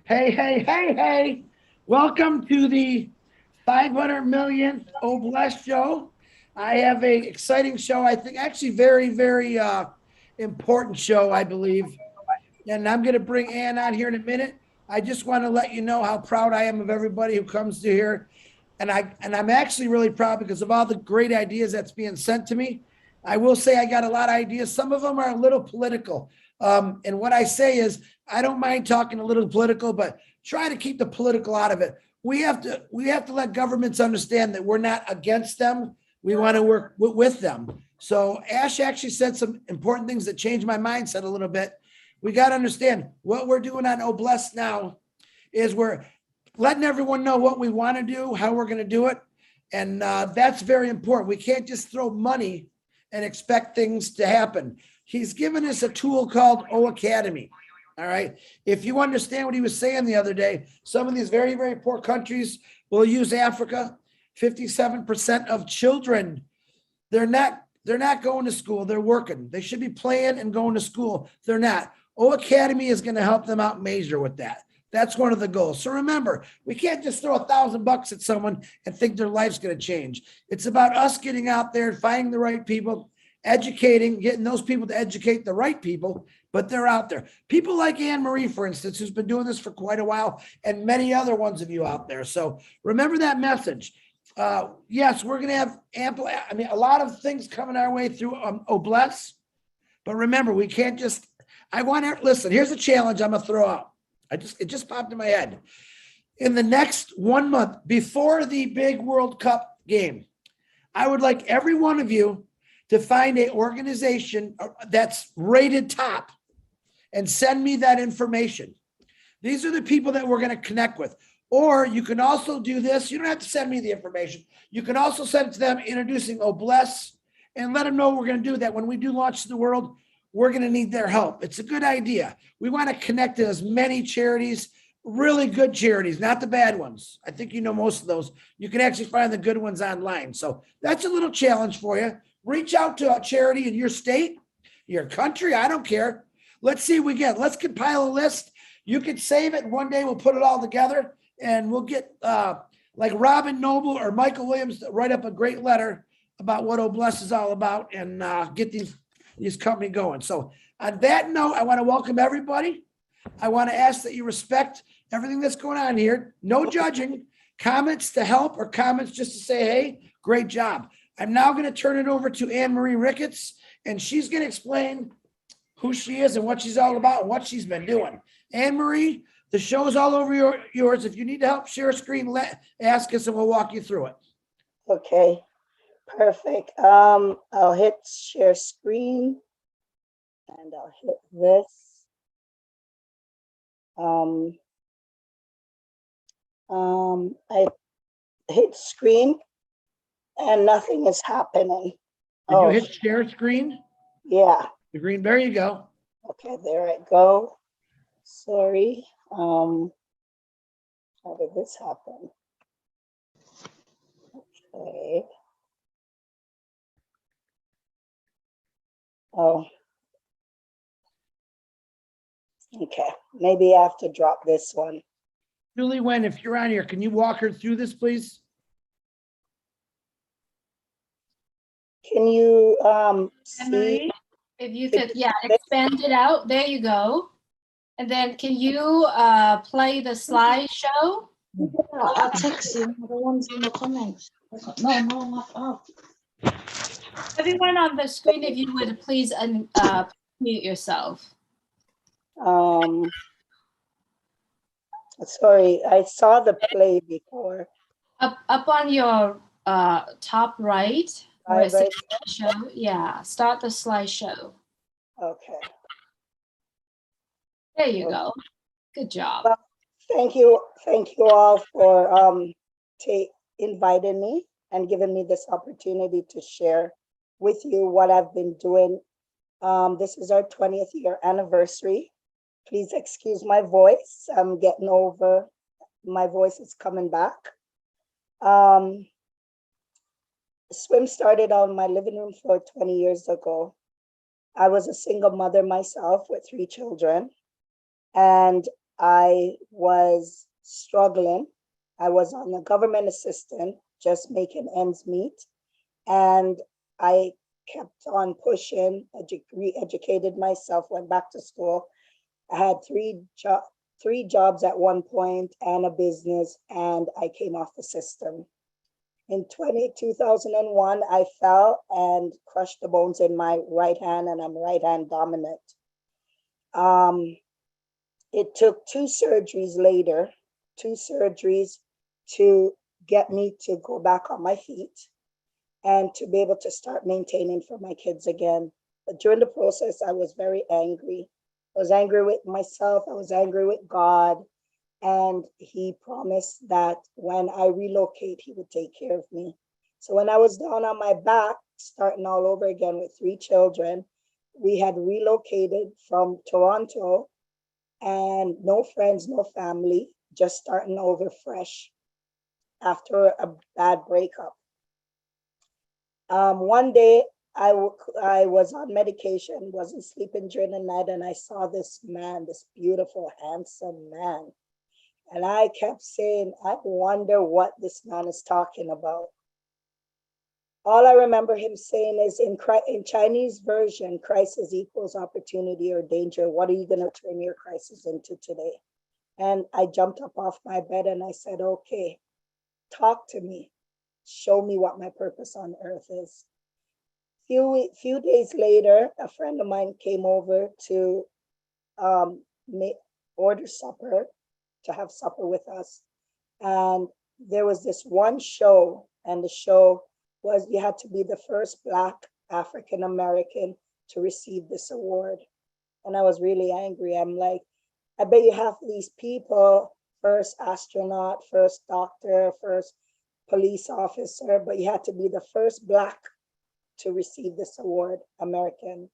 Hey, hey, hey, hey. Welcome to the 500 millionth Oblast show. I have a exciting show. I think actually very important show, I believe. And I'm going to bring Ann on here in a minute. I just want to let you know how proud I am of everybody who comes to here. And I'm actually really proud because of all the great ideas that's being sent to me. I will say I got a lot of ideas. Some of them are a little political. And what I say is I don't mind talking a little political, but try to keep the political out of it. We have to let governments understand that we're not against them. We want to work with them. So Ash actually said some important things that changed my mindset a little bit. We got to understand what we're doing on Oblast now is we're letting everyone know what we want to do, how we're going to do it. And that's very important. We can't just throw money and expect things to happen. He's given us a tool called O Academy. All right. If you understand what he was saying the other day, some of these very poor countries will use Africa. 57% of children, they're not going to school. They're working. They should be playing and going to school. They're not. O Academy is going to help them out major with that. That's one of the goals. So remember, we can't just throw $1,000 at someone and think their life's going to change. It's about us getting out there, finding the right people, educating, getting those people to educate the right people, but they're out there. People like Anne Marie, for instance, who's been doing this for quite a while, and many other ones of you out there. So remember that message. Yes, we're going to have a lot of things coming our way through Oblast, but remember, we can't just, listen, here's a challenge I'm going to throw out. It just popped in my head. In the next 1 month before the big World Cup game, I would like every one of you to find an organization that's rated top and send me that information. These are the people that we're going to connect with. Or you can also do this. You don't have to send me the information. You can also send it to them introducing Oblast and let them know we're going to do that. When we do launch to the world, we're going to need their help. It's a good idea. We want to connect to as many charities, really good charities, not the bad ones. I think you know most of those. You can actually find the good ones online. So that's a little challenge for you. Reach out to a charity in your state, your country. I don't care. Let's see what we get. Let's compile a list. You can save it. One day we'll put it all together and we'll get like Robin Noble or Michael Williams to write up a great letter about what Oblast is all about and get these company going. So on that note, I want to welcome everybody. I want to ask that you respect everything that's going on here. No judging, comments to help or comments just to say, hey, great job. I'm now going to turn it over to Anne Marie Ricketts, and she's going to explain who she is and what she's all about and what she's been doing. Anne Marie, the show is all over yours. If you need to help share a screen, ask us and we'll walk you through it. Okay. Perfect. I'll hit share screen and I'll hit this. I hit screen and nothing is happening. Did you hit share screen? Yeah. The green, there you go. Okay, there I go. Sorry. How did this happen? Okay. Oh, okay. Maybe I have to drop this one. Julie Wen, if you're on here, can you walk her through this, please? Can you see? If you could, yeah, expand it out. There you go. And then can you play the slideshow? Yeah, I'll text you the ones in the comments. No, not up. Everyone on the screen, if you would please mute yourself. Sorry, I saw the play before. Up on your top right, where it says slideshow. Yeah, start the slideshow. Okay. There you go. Good job. Well, thank you all for inviting me and giving me this opportunity to share with you what I've been doing. This is our 20th year anniversary. Please excuse my voice. I'm getting over, my voice is coming back. Swim started on my living room floor 20 years ago. I was a single mother myself with 3 children. And I was struggling. I was on a government assistant, just making ends meet. And I kept on pushing, re-educated myself, went back to school. I had three jobs at one point and a business, and I came off the system. In 2001, I fell and crushed the bones in my right hand, and I'm right hand dominant. It took two surgeries later, to get me to go back on my feet and to be able to start maintaining for my kids again. But during the process, I was very angry. I was angry with myself. I was angry with God. And he promised that when I relocate, he would take care of me. So when I was down on my back, starting all over again with 3 children, we had relocated from Toronto, and no friends, no family, just starting over fresh after a bad breakup. One day I was on medication, wasn't sleeping during the night, and I saw this man, this beautiful, handsome man. And I kept saying, I wonder what this man is talking about. All I remember him saying is, in Chinese version, crisis equals opportunity or danger. What are you going to turn your crisis into today? And I jumped up off my bed and I said, okay, talk to me. Show me what my purpose on earth is. Few days later, a friend of mine came over to order supper, to have supper with us. And there was this one show, and the show was you had to be the first Black African American to receive this award. And I was really angry. I'm like, I bet you half of these people, first astronaut, first doctor, first police officer, but you had to be the first Black to receive this award, American.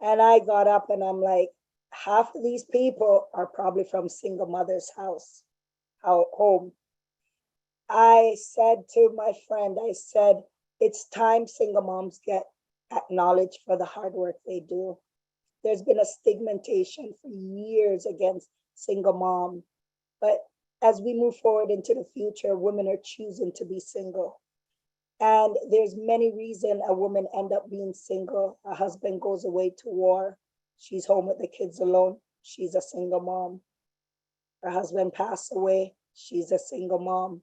And I got up and I'm like, half of these people are probably from single mother's home. I said to my friend, I said, it's time single moms get acknowledged for the hard work they do. There's been a stigmatization for years against single mom, but as we move forward into the future, women are choosing to be single. And there's many reasons a woman end up being single. A husband goes away to war. She's home with the kids alone. She's a single mom. Her husband passed away. She's a single mom.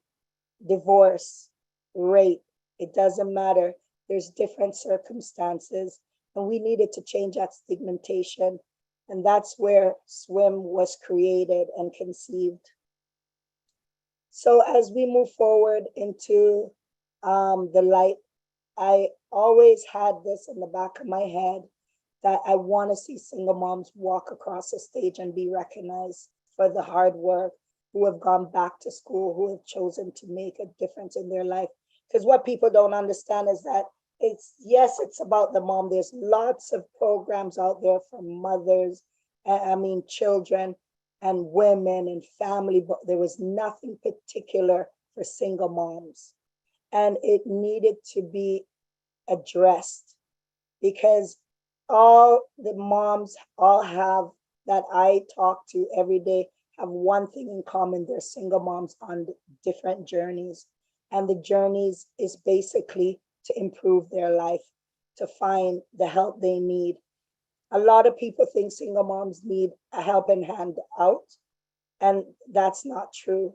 Divorce, rape, it doesn't matter. There's different circumstances. And we needed to change that stigmatization. And that's where SWIM was created and conceived. So as we move forward into the light, I always had this in the back of my head that I want to see single moms walk across the stage and be recognized for the hard work, who have gone back to school, who have chosen to make a difference in their life. Because what people don't understand is that it's about the mom. There's lots of programs out there for mothers, children and women and family, but there was nothing particular for single moms. And it needed to be addressed because all the moms all have that I talk to every day have one thing in common. They're single moms on different journeys. And the journeys is basically to improve their life, to find the help they need. A lot of people think single moms need a helping hand out, and that's not true.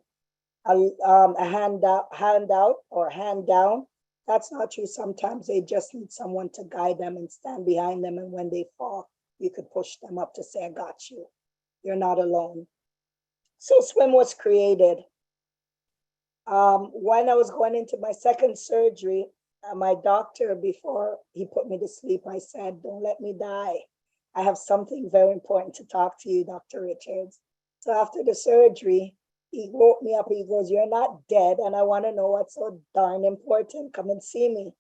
A handout or hand down, that's not true. Sometimes they just need someone to guide them and stand behind them. And when they fall, you could push them up to say, I got you. You're not alone. So SWIM was created. When I was going into my second surgery, my doctor, before he put me to sleep, I said, don't let me die. I have something very important to talk to you, Dr. Richards. So after the surgery, he woke me up. He goes, you're not dead. And I want to know what's so darn important. Come and see me.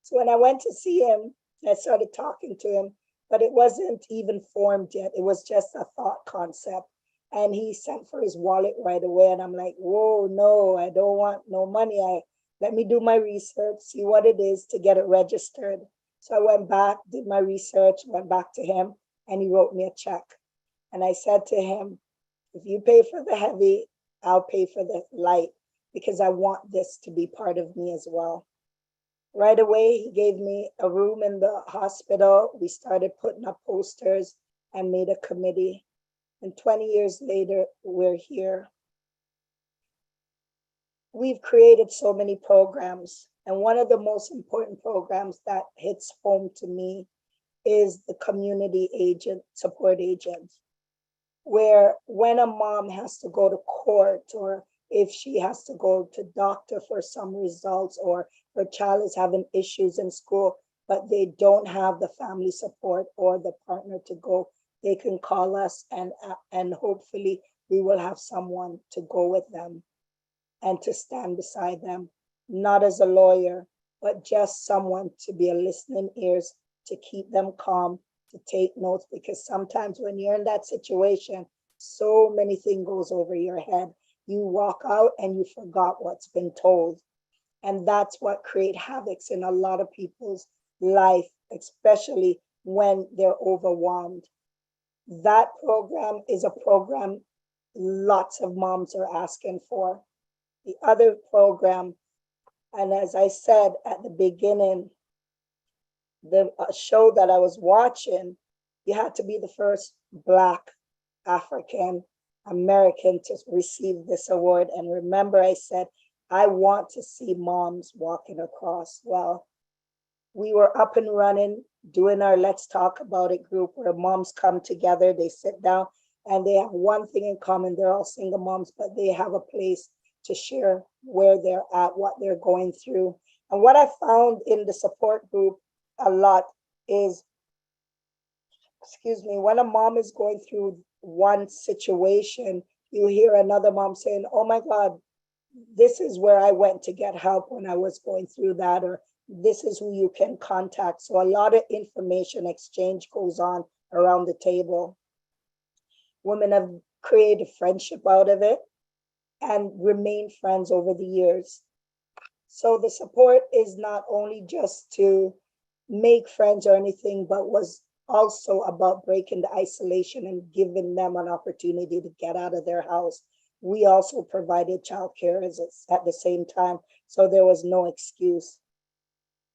So when I went to see him, I started talking to him, but it wasn't even formed yet. It was just a thought concept. And he sent for his wallet right away. And I'm like, whoa, no, I don't want no money. Let me do my research, see what it is to get it registered. So I went back, did my research, went back to him, and he wrote me a check. And I said to him, If you pay for the heavy, I'll pay for the light, because I want this to be part of me as well. Right away, he gave me a room in the hospital. We started putting up posters and made a committee. And 20 years later, we're here. We've created so many programs. And one of the most important programs that hits home to me is the community agent, support agents, where when a mom has to go to court, or if she has to go to doctor for some results, or her child is having issues in school, but they don't have the family support or the partner to go, they can call us, and hopefully we will have someone to go with them and to stand beside them, not as a lawyer, but just someone to be a listening ears, to keep them calm, to take notes, because sometimes when you're in that situation, so many things goes over your head. You walk out and you forgot what's been told. And that's what create havocs in a lot of people's life, especially when they're overwhelmed. That program is a program lots of moms are asking for. The other program, and as I said at the beginning, the show that I was watching, you had to be the first Black African American to receive this award. And remember, I said, I want to see moms walking across. Well, we were up and running, doing our Let's Talk About It group, where moms come together, they sit down, and they have one thing in common. They're all single moms, but they have a place to share where they're at, what they're going through. And what I found in the support group a lot is, when a mom is going through one situation, you hear another mom saying, oh my God, this is where I went to get help when I was going through that, or this is who you can contact. So a lot of information exchange goes on around the table. Women have created friendship out of it and remained friends over the years. So the support is not only just to make friends or anything, but was also about breaking the isolation and giving them an opportunity to get out of their house. We also provided childcare at the same time, so there was no excuse.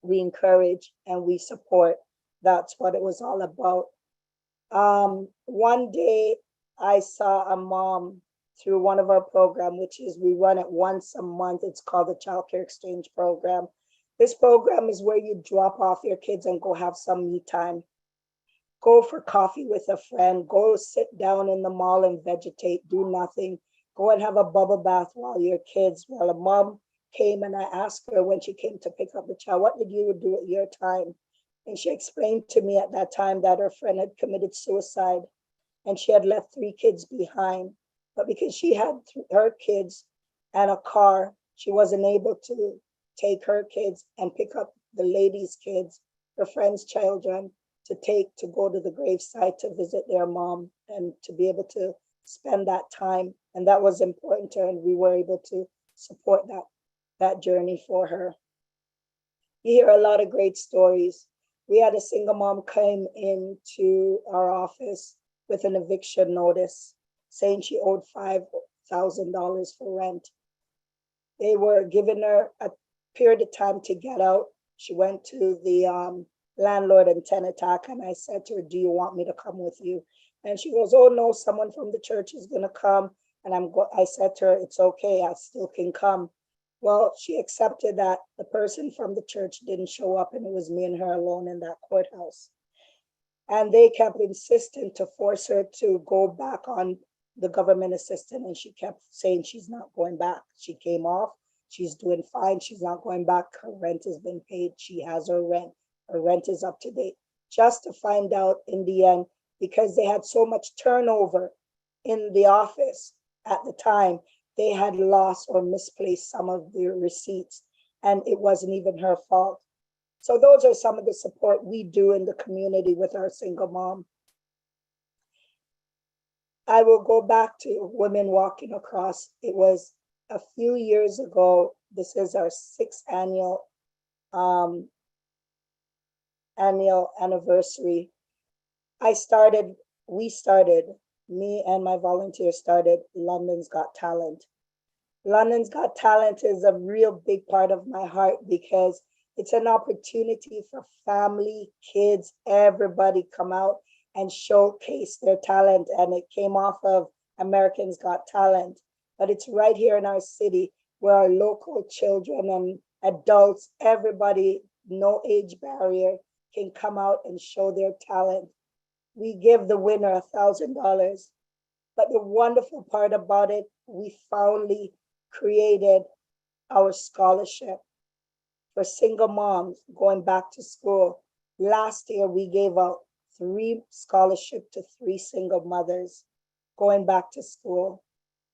We encourage and we support. That's what it was all about. One day I saw a mom through one of our programs, which is, we run it once a month. It's called the Childcare Exchange Program. This program is where you drop off your kids and go have some me time. Go for coffee with a friend, go sit down in the mall and vegetate, do nothing. Go and have a bubble bath while your kids, while a mom came, and I asked her when she came to pick up the child, what did you do at your time? And she explained to me at that time that her friend had committed suicide and she had left 3 kids behind. But because she had her kids and a car, she wasn't able to take her kids and pick up the lady's kids, her friend's children, to go to the gravesite to visit their mom and to be able to spend that time. And that was important to her, and we were able to support that journey for her. You hear a lot of great stories. We had a single mom came into our office with an eviction notice saying she owed $5,000 for rent. They were giving her a period of time to get out. She went to the landlord and tenant attack, and I said to her, do you want me to come with you? And she goes, oh no, someone from the church is gonna come. And I said to her, it's okay, I still can come. Well, she accepted that. The person from the church didn't show up, and it was me and her alone in that courthouse. And they kept insisting to force her to go back on the government assistant, and she kept saying she's not going back. She came off, she's doing fine, she's not going back, her rent has been paid, she has her rent is up to date. Just to find out in the end, because they had so much turnover in the office at the time, they had lost or misplaced some of their receipts, and it wasn't even her fault. So those are some of the support we do in the community with our single mom. I will go back to Women Walking Across. It was a few years ago. This is our 6th annual anniversary. We started me and my volunteers started London's Got Talent. London's Got Talent is a real big part of my heart because it's an opportunity for family, kids, everybody come out and showcase their talent. And it came off of Americans Got Talent, but it's right here in our city where our local children and adults, everybody, no age barrier, can come out and show their talent. We give the winner $1,000. But the wonderful part about it, we finally created our scholarship for single moms going back to school. Last year, we gave out 3 scholarships to 3 single mothers going back to school.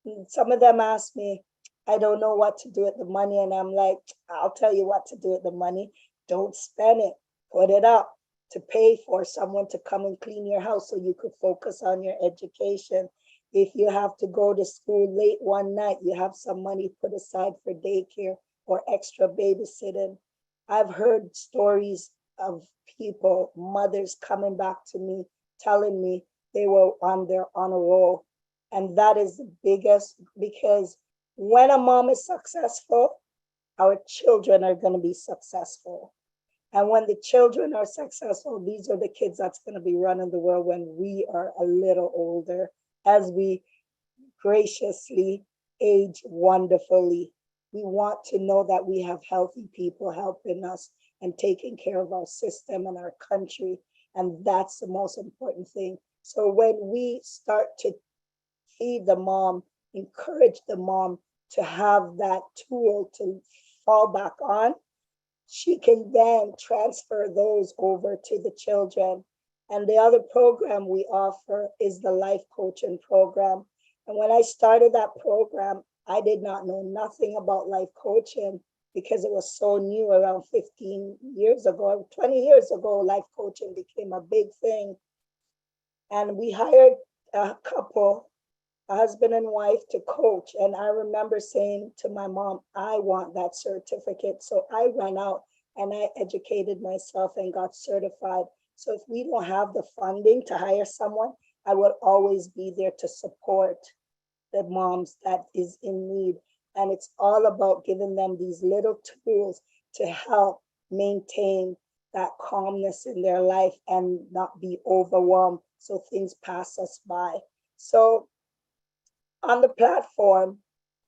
And some of them asked me, I don't know what to do with the money. And I'm like, I'll tell you what to do with the money. Don't spend it. Put it up to pay for someone to come and clean your house so you could focus on your education. If you have to go to school late one night, you have some money put aside for daycare or extra babysitting. I've heard stories of people, mothers coming back to me, telling me they were on a roll. And that is the biggest, because when a mom is successful, our children are going to be successful. And when the children are successful, these are the kids that's going to be running the world when we are a little older, as we graciously age wonderfully. We want to know that we have healthy people helping us and taking care of our system and our country. And that's the most important thing. So when we start to feed the mom, encourage the mom to have that tool to fall back on, she can then transfer those over to the children. And the other program we offer is the life coaching program. And when I started that program, I did not know nothing about life coaching because it was so new. Around 15 years ago, 20 years ago, life coaching became a big thing. And we hired a couple, a husband and wife, to coach. And I remember saying to my mom, I want that certificate. So I went out and I educated myself and got certified. So if we don't have the funding to hire someone, I will always be there to support the moms that is in need. And it's all about giving them these little tools to help maintain that calmness in their life and not be overwhelmed so things pass us by. So on the platform,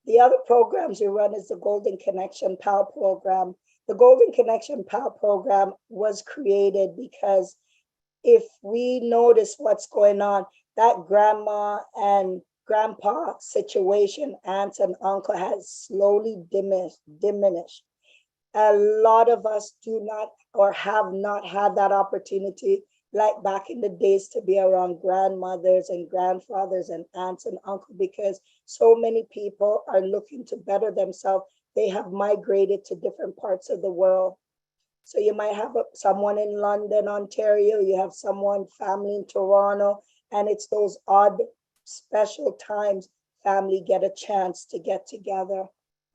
the other programs we run is the Golden Connection PAL program. The Golden Connection PAL program was created because if we notice what's going on, that grandma and grandpa situation, aunts and uncle, has slowly diminished. A lot of us do not or have not had that opportunity like back in the days to be around grandmothers and grandfathers and aunts and uncles, because so many people are looking to better themselves. They have migrated to different parts of the world. So you might have someone in London, Ontario, you have someone, family in Toronto, and it's those odd, special times family get a chance to get together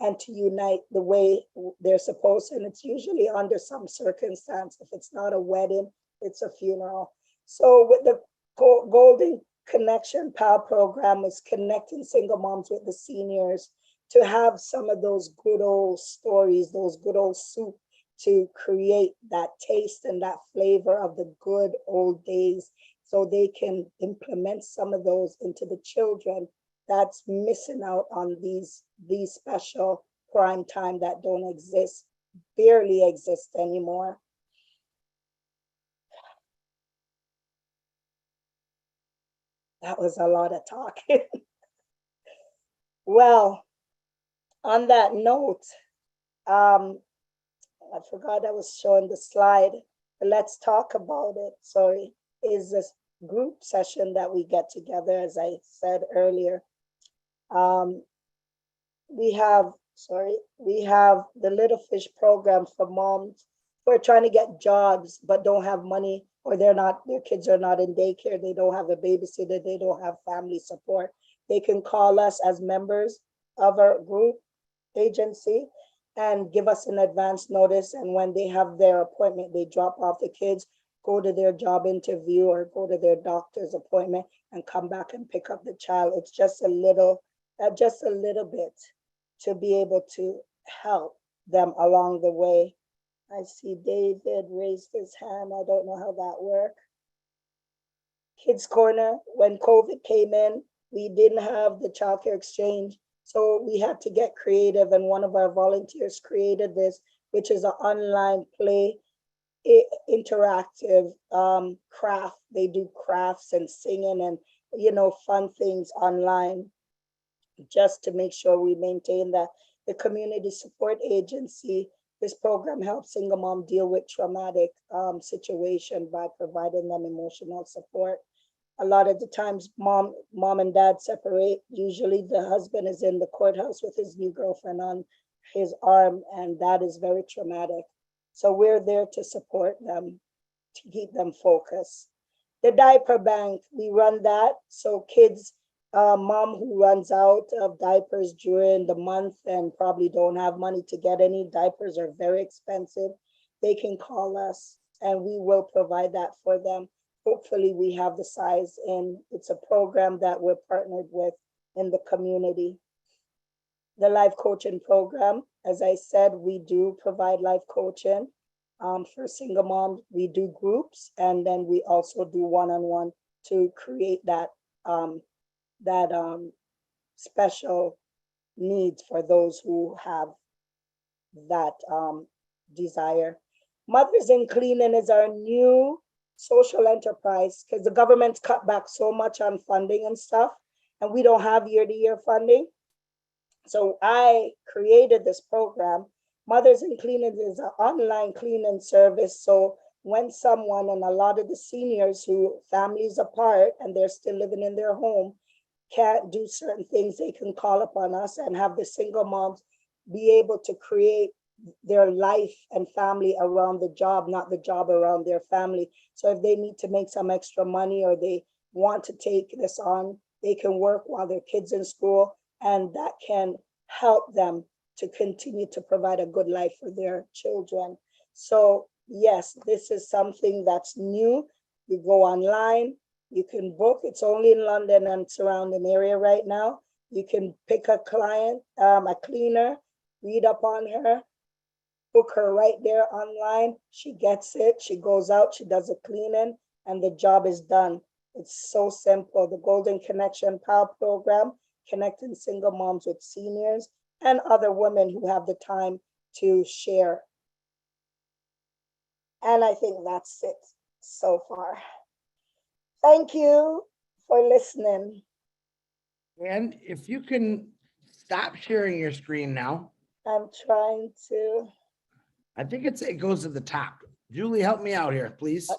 and to unite the way they're supposed to. And it's usually under some circumstance. If it's not a wedding, it's a funeral. So with the Golden Connection PAL program is connecting single moms with the seniors to have some of those good old stories, those good old soup, to create that taste and that flavor of the good old days, so they can implement some of those into the children that's missing out on these special prime time that don't exist, barely exist anymore. That was a lot of talking. Well, on that note, I forgot I was showing the slide, but let's talk about it. Sorry, is this group session that we get together, as I said earlier. We have the Little Fish program for moms who are trying to get jobs but don't have money, or their kids are not in daycare, they don't have a babysitter, they don't have family support. They can call us as members of our group agency and give us an advance notice. And when they have their appointment, they drop off the kids. go to their job interview or go to their doctor's appointment and come back and pick up the child. It's just a little bit to be able to help them along the way. I see David raised his hand. I don't know how that worked. Kids Corner, when COVID came in, we didn't have the childcare exchange. So we had to get creative, and one of our volunteers created this, which is an online play, interactive craft. They do crafts and singing and, you know, fun things online, just to make sure we maintain that. The Community Support Agency, this program helps single mom deal with traumatic situation by providing them emotional support. A lot of the times mom and dad separate. Usually the husband is in the courthouse with his new girlfriend on his arm, and that is very traumatic. So we're there to support them, to keep them focused. The diaper bank, we run that. So kids, mom who runs out of diapers during the month and probably don't have money to get any, diapers are very expensive, they can call us and we will provide that for them. Hopefully we have the size, and it's a program that we're partnered with in the community. The life coaching program, as I said, we do provide life coaching for single moms. We do groups, and then we also do one-on-one to create that special needs for those who have that desire. Mothers in Cleaning is our new social enterprise, because the government's cut back so much on funding and stuff, and we don't have year-to-year funding. So I created this program. Mothers in Cleaning is an online cleaning service. So when someone, and a lot of the seniors who families apart and they're still living in their home, can't do certain things, they can call upon us and have the single moms be able to create their life and family around the job, not the job around their family. So if they need to make some extra money or they want to take this on, they can work while their kids in school, and that can help them to continue to provide a good life for their children. So yes, this is something that's new. You go online, you can book. It's only in London and surrounding area right now. You can pick a client, a cleaner, read up on her, book her right there online. She gets it, she goes out, she does a cleaning, and the job is done. It's so simple. The Golden Connection PAL program, connecting single moms with seniors and other women who have the time to share. And I think that's it so far. Thank you for listening. And if you can stop sharing your screen now. I'm trying to. I think it goes to the top. Julie, help me out here, please.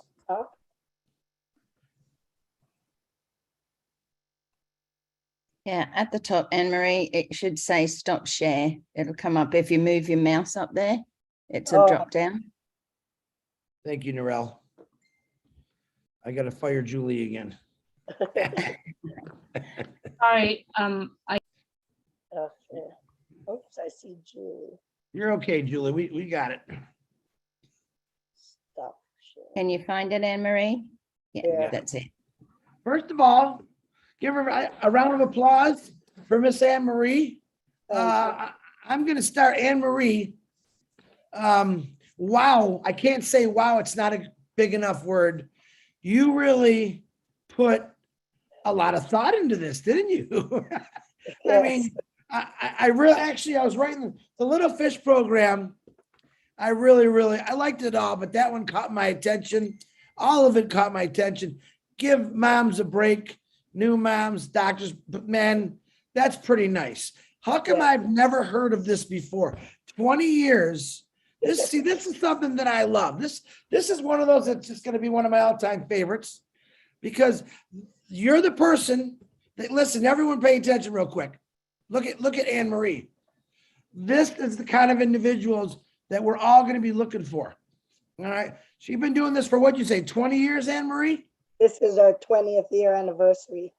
Yeah, at the top, Anne-Marie, it should say stop share. It'll come up if you move your mouse up there. It's a drop down. Thank you, Narelle. I got to fire Julie again. Sorry, Okay. Oops, I see Julie. You're okay, Julie. We got it. Stop sharing. Can you find it, Anne-Marie? Yeah, that's it. First of all, give her a round of applause for Miss Anne Marie. I'm going to start Anne Marie. Wow. I can't say wow. It's not a big enough word. You really put a lot of thought into this, didn't you? Yes. I mean, I really, actually, I was writing the Little Fish program. I liked it all, but that one caught my attention. All of it caught my attention. Give moms a break, new moms, doctors, but man, that's pretty nice. How come I've never heard of this before? 20 years. This is something that I love. This is one of those that's just going to be one of my all-time favorites, because you're the person that, listen, everyone pay attention real quick. Look at Anne Marie. This is the kind of individuals that we're all going to be looking for. All right. She's been doing this for, what'd you say, 20 years, Anne Marie? This is our 20th year anniversary.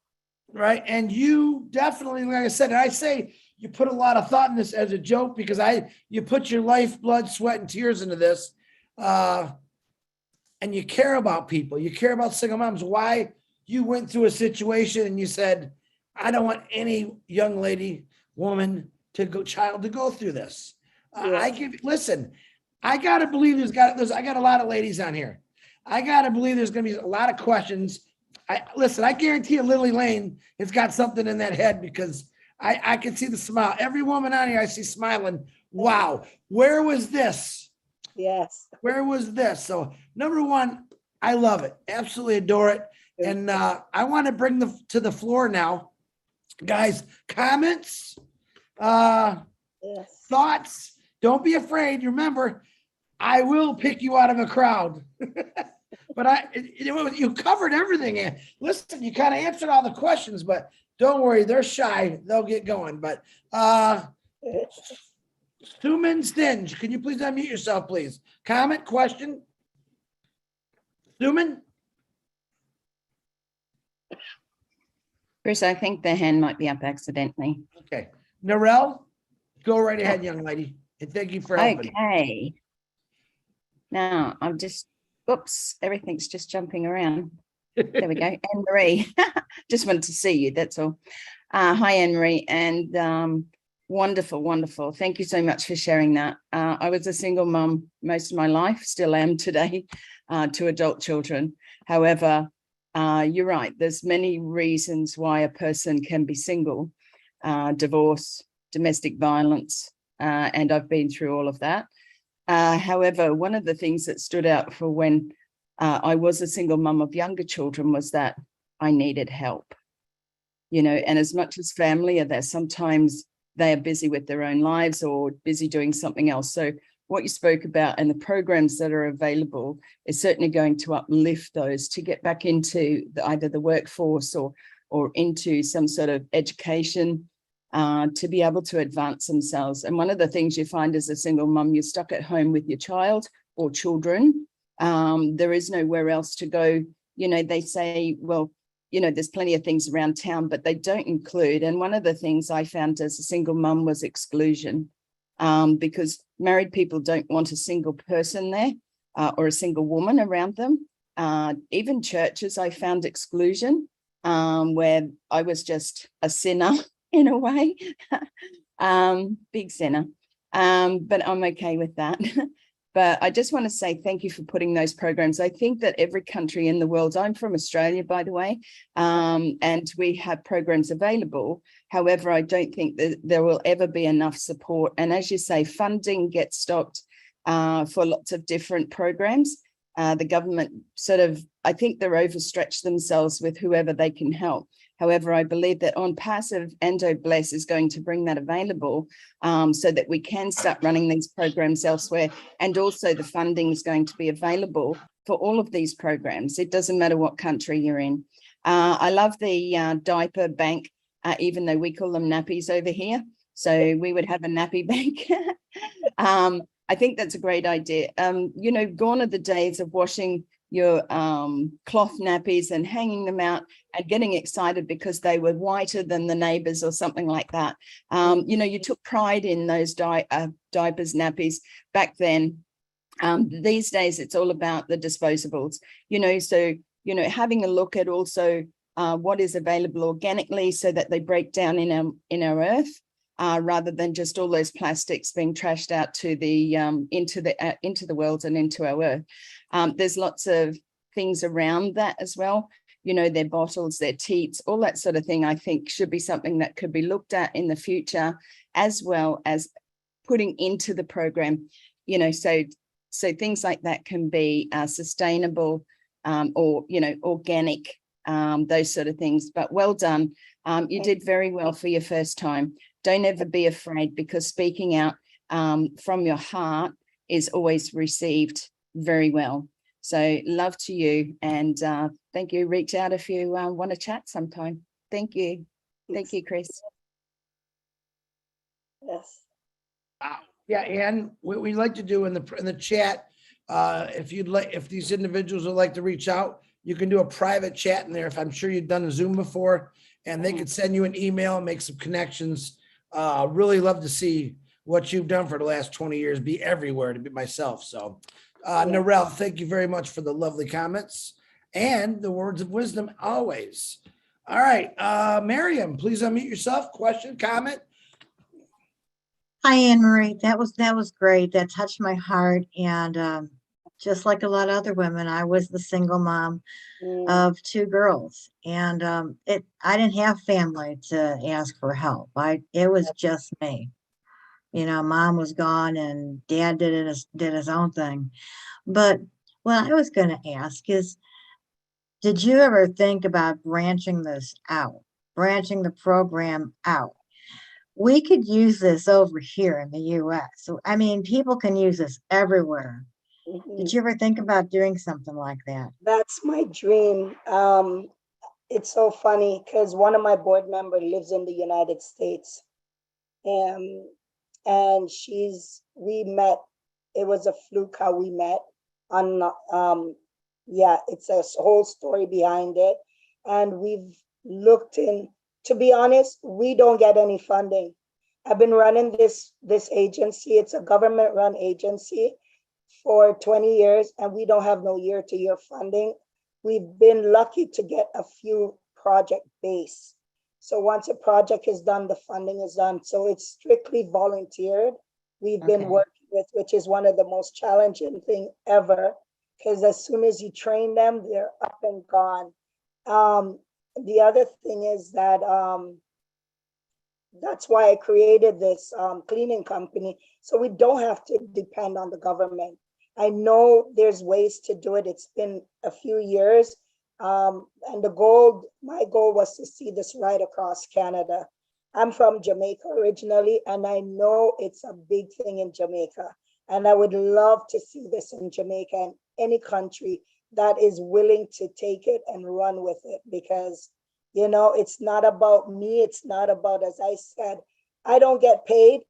Right. And you definitely, like I said, and I say you put a lot of thought in this as a joke, because you put your life, blood, sweat, and tears into this. And and you care about people, you care about single moms, why you went through a situation and you said, I don't want any young lady, woman child to go through this. Listen, I got to believe I got a lot of ladies on here. I got to believe there's going to be a lot of questions. I guarantee you Lily Lane has got something in that head because I can see the smile. Every woman on here I see smiling. Wow. Where was this? Yes. Where was this? So number one, I love it. Absolutely adore it. And I want to bring to the floor now, guys, comments, thoughts. Don't be afraid. Remember, I will pick you out of a crowd. But you covered everything. Listen, you kind of answered all the questions, but don't worry, they're shy. They'll get going. But Suman Stinge, can you please unmute yourself, please? Comment, question? Suman? Chris, I think the hand might be up accidentally. Okay. Narelle, go right ahead, young lady. And thank you for helping. Okay. Now I'm just, oops, everything's just jumping around. There we go. Anne Marie, just wanted to see you. That's all. Hi, Anne Marie, and wonderful, wonderful. Thank you so much for sharing that. I was a single mum most of my life, still am today, to adult children. However, you're right. There's many reasons why a person can be single, divorce, domestic violence, and I've been through all of that. However, one of the things that stood out for when I was a single mum of younger children was that I needed help, and as much as family are there, sometimes they are busy with their own lives or busy doing something else. So what you spoke about and the programs that are available is certainly going to uplift those to get back into either the workforce or into some sort of education, to be able to advance themselves. And one of the things you find as a single mum, you're stuck at home with your child or children. There is nowhere else to go. They say, well, there's plenty of things around town, but they don't include. And one of the things I found as a single mum was exclusion, because married people don't want a single person there or a single woman around them. Even churches, I found exclusion, where I was just a sinner in a way, big sinner, but I'm okay with that. But I just want to say thank you for putting those programs. I think that every country in the world, I'm from Australia, by the way, and we have programs available. However, I don't think that there will ever be enough support. And as you say, funding gets stopped for lots of different programs. The government I think they're overstretched themselves with whoever they can help. However, I believe that ONPASSIVE and Bless is going to bring that available, so that we can start running these programs elsewhere. And also the funding is going to be available for all of these programs. It doesn't matter what country you're in. I love the diaper bank, even though we call them nappies over here. So we would have a nappy bank. I think that's a great idea. Gone are the days of washing your cloth nappies and hanging them out and getting excited because they were whiter than the neighbors or something like that. You took pride in those diapers, nappies back then. These days, it's all about the disposables, so, having a look at also what is available organically so that they break down in our earth, rather than just all those plastics being trashed out to the into the world and into our earth. There's lots of things around that as well. Their bottles, their teats, all that sort of thing, I think should be something that could be looked at in the future, as well as putting into the program, so things like that can be sustainable, or, organic, those sort of things. But well done. You did very well for your first time. Don't ever be afraid, because speaking out from your heart is always received very well. So love to you, and thank you. Reach out if you want to chat sometime. Thank you. Thank you, Chris. Yes. Yeah, and what we like to do in the chat, if these individuals would like to reach out, you can do a private chat in there. If I'm sure you've done a Zoom before, and they could send you an email and make some connections. Really love to see what you've done for the last 20 years, be everywhere to be myself. So Narelle, thank you very much for the lovely comments and the words of wisdom always. All right, Miriam, please unmute yourself. Question, comment? Hi, Anne Marie. That was great. That touched my heart. And just like a lot of other women, I was the single mom of 2 girls, and I didn't have family to ask for help. It was just me. You know, mom was gone, and dad did his own thing. But what I was going to ask is, did you ever think about branching the program out? We could use this over here in the US. So, I mean, people can use this everywhere. Did you ever think about doing something like that? That's my dream. It's so funny because one of my board members lives in the United States. And we met, it was a fluke how we met on, yeah, it's a whole story behind it. And we've looked in, to be honest, we don't get any funding. I've been running this agency. It's a government run agency for 20 years, and we don't have no year-to-year funding. We've been lucky to get a few project based. So once a project is done, the funding is done. So it's strictly volunteered. We've been working with, which is one of the most challenging thing ever, because as soon as you train them, they're up and gone. The other thing is that that's why I created this cleaning company, so we don't have to depend on the government. I know there's ways to do it. It's been a few years. And my goal was to see this right across Canada. I'm from Jamaica originally, and I know it's a big thing in Jamaica. And I would love to see this in Jamaica and any country that is willing to take it and run with it, because, you know, it's not about me. It's not about, as I said, I don't get paid.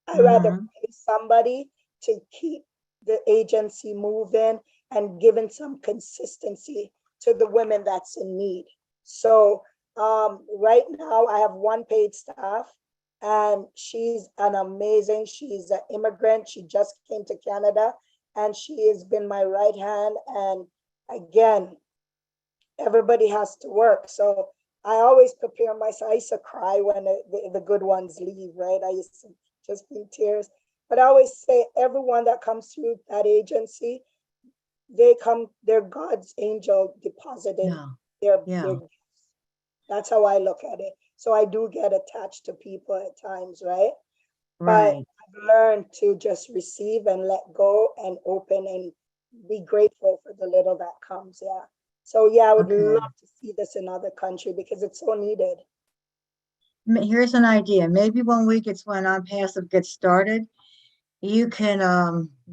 I'd rather pay somebody to keep the agency moving and giving some consistency to the women that's in need. So right now I have 1 paid staff, and she's she's an immigrant. She just came to Canada, and she has been my right hand. And again, everybody has to work. So I always prepare myself. I used to cry when the good ones leave, right? I used to just be in tears. But I always say, everyone that comes through that agency, they're God's angel depositing their gifts. That's how I look at it. So I do get attached to people at times, right? But I've learned to just receive and let go and open and be grateful for the little that comes. Yeah. So yeah, I would love to see this in other countries because it's so needed. Here's an idea. Maybe when ONPASSIVE gets started, you can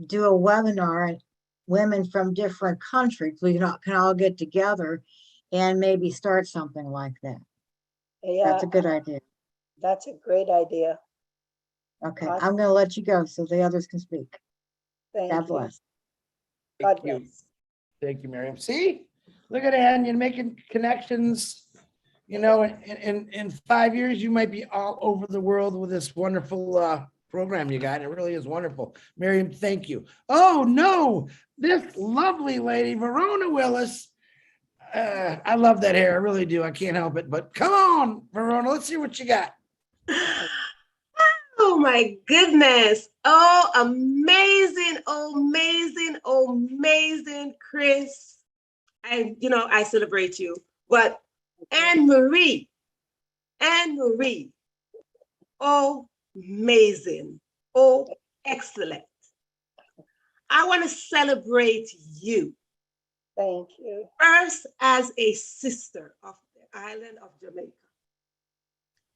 do a webinar, and women from different countries, we can all get together and maybe start something like that. Yeah, that's a good idea. That's a great idea. Okay, Awesome. I'm going to let you go so the others can speak. God bless. God bless. Thank you, Miriam. See, look at Ann, you're making connections. You know, in 5 years, you might be all over the world with this wonderful program you got. It really is wonderful. Miriam, thank you. Oh, no, this lovely lady, Verona Willis. I love that hair. I really do. I can't help it. But come on, Verona, let's see what you got. Oh my goodness. Oh, amazing, amazing, amazing, Chris. I celebrate you. But Anne Marie, oh, amazing, oh, excellent. I want to celebrate you. Thank you. First, as a sister of the island of Jamaica,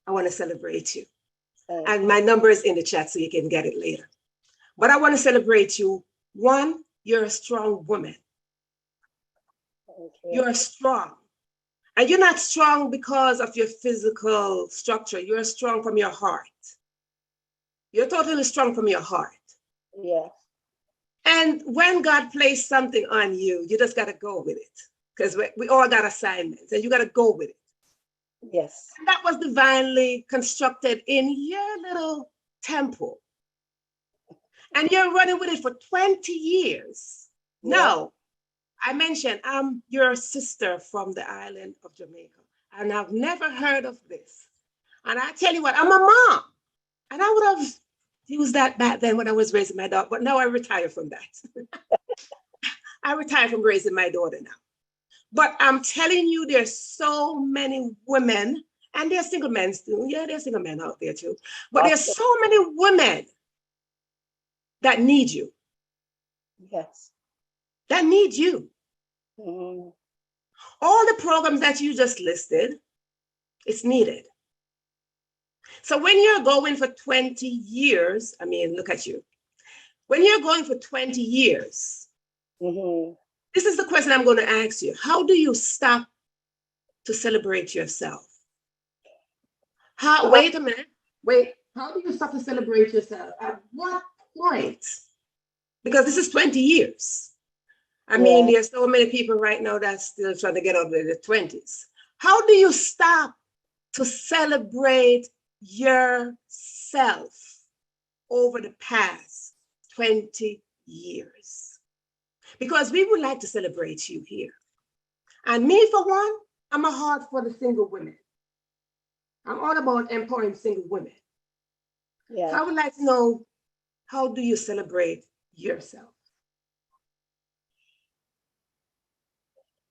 I want to celebrate you. And my number is in the chat so you can get it later. But I want to celebrate you. One, you're a strong woman. You're strong. And you're not strong because of your physical structure. You're strong from your heart. You're totally strong from your heart. Yeah. And when God placed something on you, you just got to go with it. Because we all got assignments and you got to go with it. Yes. And that was divinely constructed in your little temple. And you're running with it for 20 years. No, I mentioned I'm your sister from the island of Jamaica, and I've never heard of this. And I tell you what, I'm a mom, and I would have used that back then when I was raising my daughter, but now I retire from that. I retired from raising my daughter now. But I'm telling you, there's so many women, and there's single men too. Yeah, there's single men out there too. But there's so many women that need you. Yes. That need you. Mm. All the programs that you just listed, it's needed. So when you're going for 20 years, I mean, look at you. When you're going for 20 years, this is the question I'm going to ask you. How do you stop to celebrate yourself? Wait a minute. Wait. How do you stop to celebrate yourself? At what point? Because this is 20 years. I mean, there's so many people right now that's still trying to get out of their 20s. How do you stop to celebrate yourself over the past 20 years? Because we would like to celebrate you here. And me, for one, I'm a heart for the single women. I'm all about empowering single women. Yeah. So I would like to know, how do you celebrate yourself?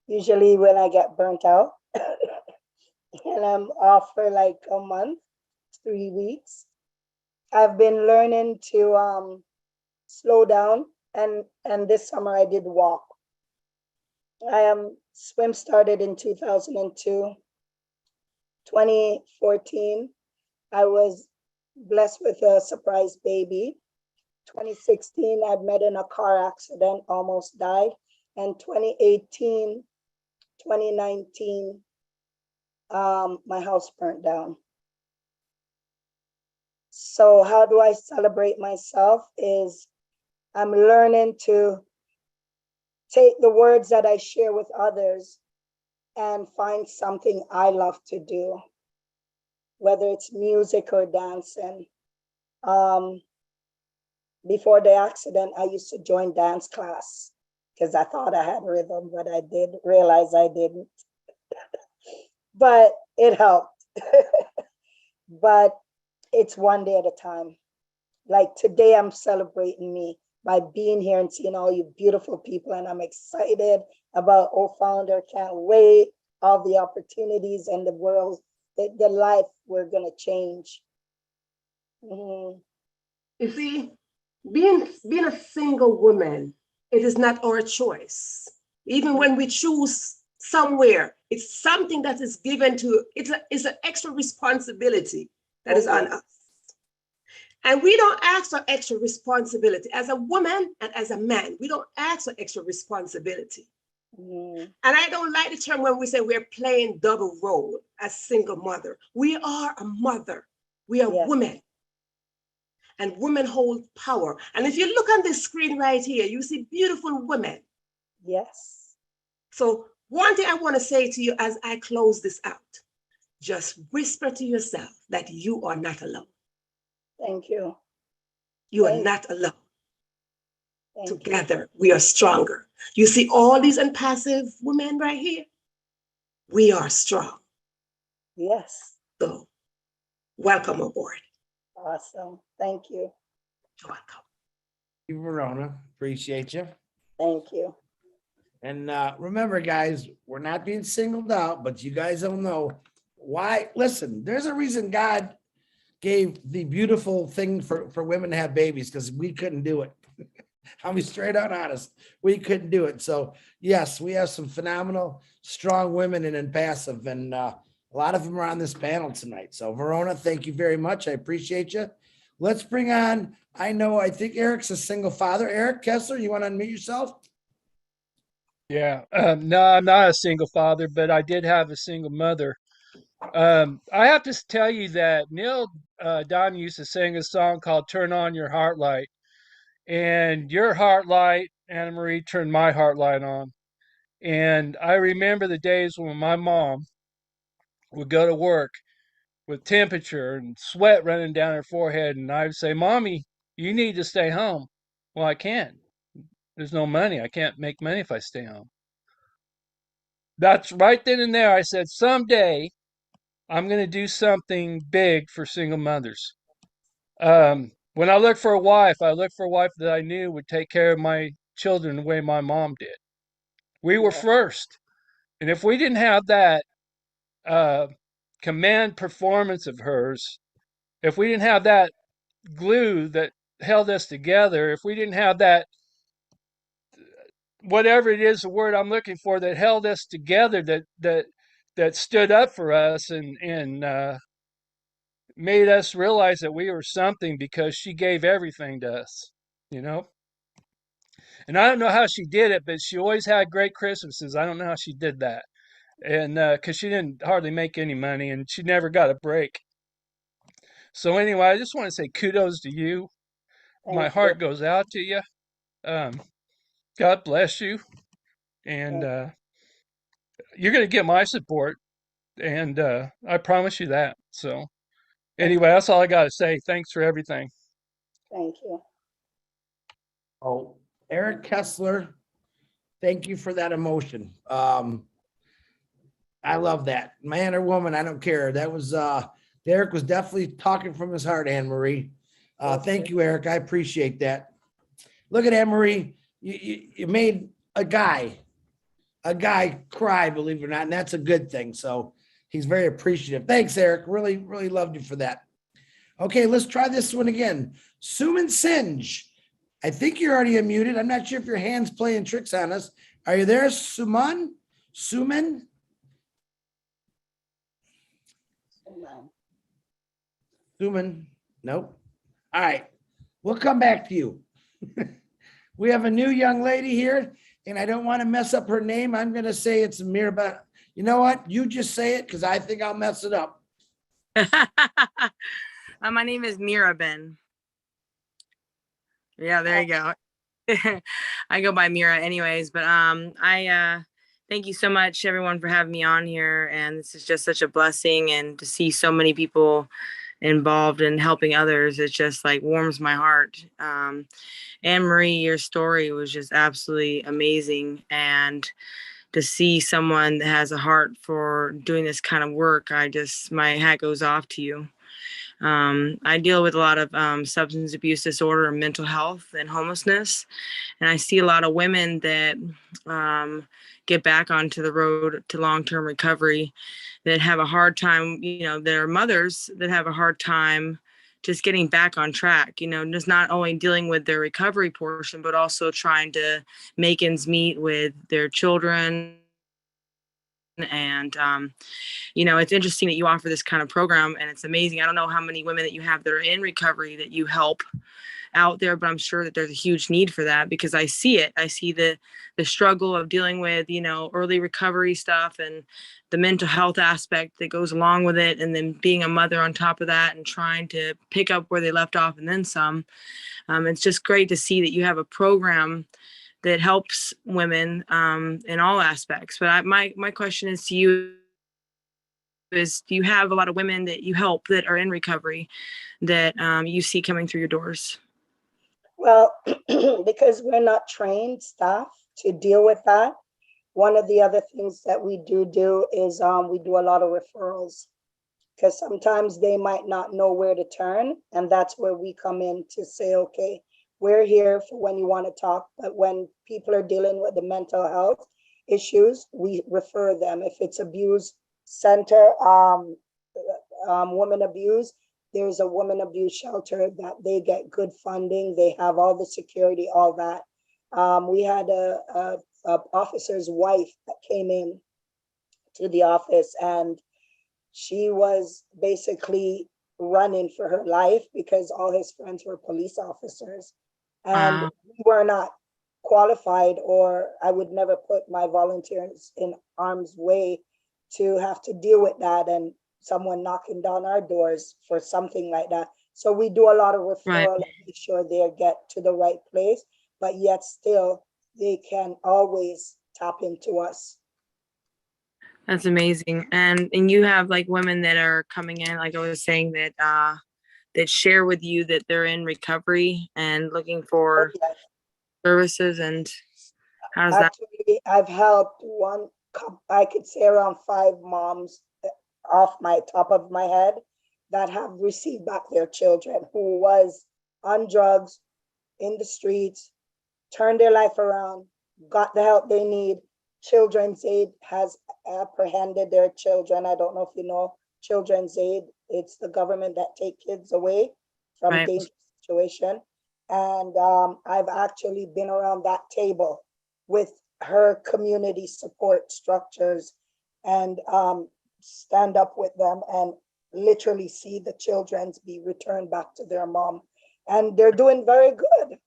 Usually when I get burnt out and I'm off for like a month, 3 weeks, I've been learning to slow down, and this summer I did walk. Swim started in 2002. 2014, I was blessed with a surprise baby. 2016, I'd met in a car accident, almost died. And 2018, 2019, my house burnt down. So how do I celebrate myself is I'm learning to take the words that I share with others and find something I love to do, whether it's music or dancing. Before the accident, I used to join dance class because I thought I had rhythm, but I did realize I didn't. But it helped. But it's one day at a time. Like today, I'm celebrating me by being here and seeing all you beautiful people, and I'm excited about O-Founder. Can't wait all the opportunities in the world, the life we're gonna change. You see, being a single woman, it is not our choice. Even when we choose somewhere, it's something that is given to, it's an extra responsibility that is on us. And we don't ask for extra responsibility. As a woman and as a man, we don't ask for extra responsibility. And I don't like the term when we say we're playing double role as single mother. We are a mother. We are women. And women hold power. And if you look on this screen right here, you see beautiful women. Yes. So one thing I want to say to you as I close this out, just whisper to yourself that you are not alone. Thank you. You are not alone. Together, we are stronger. You see all these impassive women right here? We are strong. Yes. So, welcome aboard. Awesome. Thank you. You're welcome. Thank you, Verona. Appreciate you. Thank you. And remember, guys, we're not being singled out, but you guys don't know why. Listen, there's a reason God gave the beautiful thing for women to have babies, because we couldn't do it. I'll be straight out honest. We couldn't do it. So yes, we have some phenomenal, strong women in Impassive, and a lot of them are on this panel tonight. So Verona, thank you very much. I appreciate you. Let's bring on, I think Eric's a single father. Eric Kessler, you want to unmute yourself? Yeah, no, I'm not a single father, but I did have a single mother. I have to tell you that Neil Don used to sing a song called Turn On Your Heart Light. And your heart light, Anna Marie, turned my heart light on. And I remember the days when my mom would go to work with temperature and sweat running down her forehead. And I would say, Mommy, you need to stay home. Well, I can't. There's no money. I can't make money if I stay home. That's right then and there. I said, someday I'm going to do something big for single mothers. When I looked for a wife, I looked for a wife that I knew would take care of my children the way my mom did. We were first. And if we didn't have that command performance of hers, if we didn't have that glue that held us together, if we didn't have that, whatever it is, the word I'm looking for, that held us together, that stood up for us and made us realize that we were something because she gave everything to us, you know? And I don't know how she did it, but she always had great Christmases. I don't know how she did that. And because she didn't hardly make any money and she never got a break. So anyway, I just want to say kudos to you. My Thank heart you. goes out to you. God bless you. And you're going to get my support. And I promise you that. So anyway, that's all I got to say. Thanks for everything. Thank you. Oh, Eric Kessler, thank you for that emotion. I love that. Man or woman, I don't care. That was Derek was definitely talking from his heart, Anne Marie. Thank you, Eric. I appreciate that. Look at Anne Marie. You made a guy cry, believe it or not, and that's a good thing. So he's very appreciative. Thanks, Eric. Really, really loved you for that. Okay, let's try this one again. Suman Singe. I think you're already unmuted. I'm not sure if your hand's playing tricks on us. Are you there, Suman? Suman? Suman? Nope. All right. We'll come back to you. We have a new young lady here, and I don't want to mess up her name. I'm going to say it's Amir, but you know what? You just say it because I think I'll mess it up. My name is Mirabin. Yeah, there you go. I go by Mira anyways, but I thank you so much everyone for having me on here, and this is just such a blessing, and to see so many people involved in helping others, it just like warms my heart. Anne Marie, your story was just absolutely amazing, and to see someone that has a heart for doing this kind of work, my hat goes off to you. I deal with a lot of substance abuse disorder and mental health and homelessness. And I see a lot of women that get back onto the road to long-term recovery that have a hard time, their mothers that have a hard time just getting back on track, just not only dealing with their recovery portion, but also trying to make ends meet with their children. And it's interesting that you offer this kind of program, and it's amazing. I don't know how many women that you have that are in recovery that you help out there, but I'm sure that there's a huge need for that, because I see it. I see the struggle of dealing with, early recovery stuff and the mental health aspect that goes along with it. And then being a mother on top of that and trying to pick up where they left off and then some. It's just great to see that you have a program that helps women in all aspects. But my question is to you is, do you have a lot of women that you help that are in recovery that you see coming through your doors? Well, because we're not trained staff to deal with that, one of the other things that we do is we do a lot of referrals, because sometimes they might not know where to turn. And that's where we come in to say, okay, we're here for when you want to talk. But when people are dealing with the mental health issues, we refer them. If it's abuse center, women abuse, there's a women abuse shelter that they get good funding. They have all the security, all that. We had a officer's wife that came in to the office, and she was basically running for her life because all his friends were police officers. And we were not qualified, or I would never put my volunteers in harm's way to have to deal with that and someone knocking down our doors for something like that. So we do a lot of referral and make sure they get to the right place, but yet still they can always tap into us. That's amazing. And you have like women that are coming in, like I was saying, that share with you that they're in recovery and looking for services, and how does that? Actually, I've helped I could say around 5 moms off my top of my head that have received back their children who was on drugs, in the streets, turned their life around, got the help they need. Children's Aid has apprehended their children. I don't know if you know Children's Aid. It's the government that take kids away from Right. dangerous situation. And I've actually been around that table with her community support structures and stand up with them and literally see the children be returned back to their mom. And they're doing very good,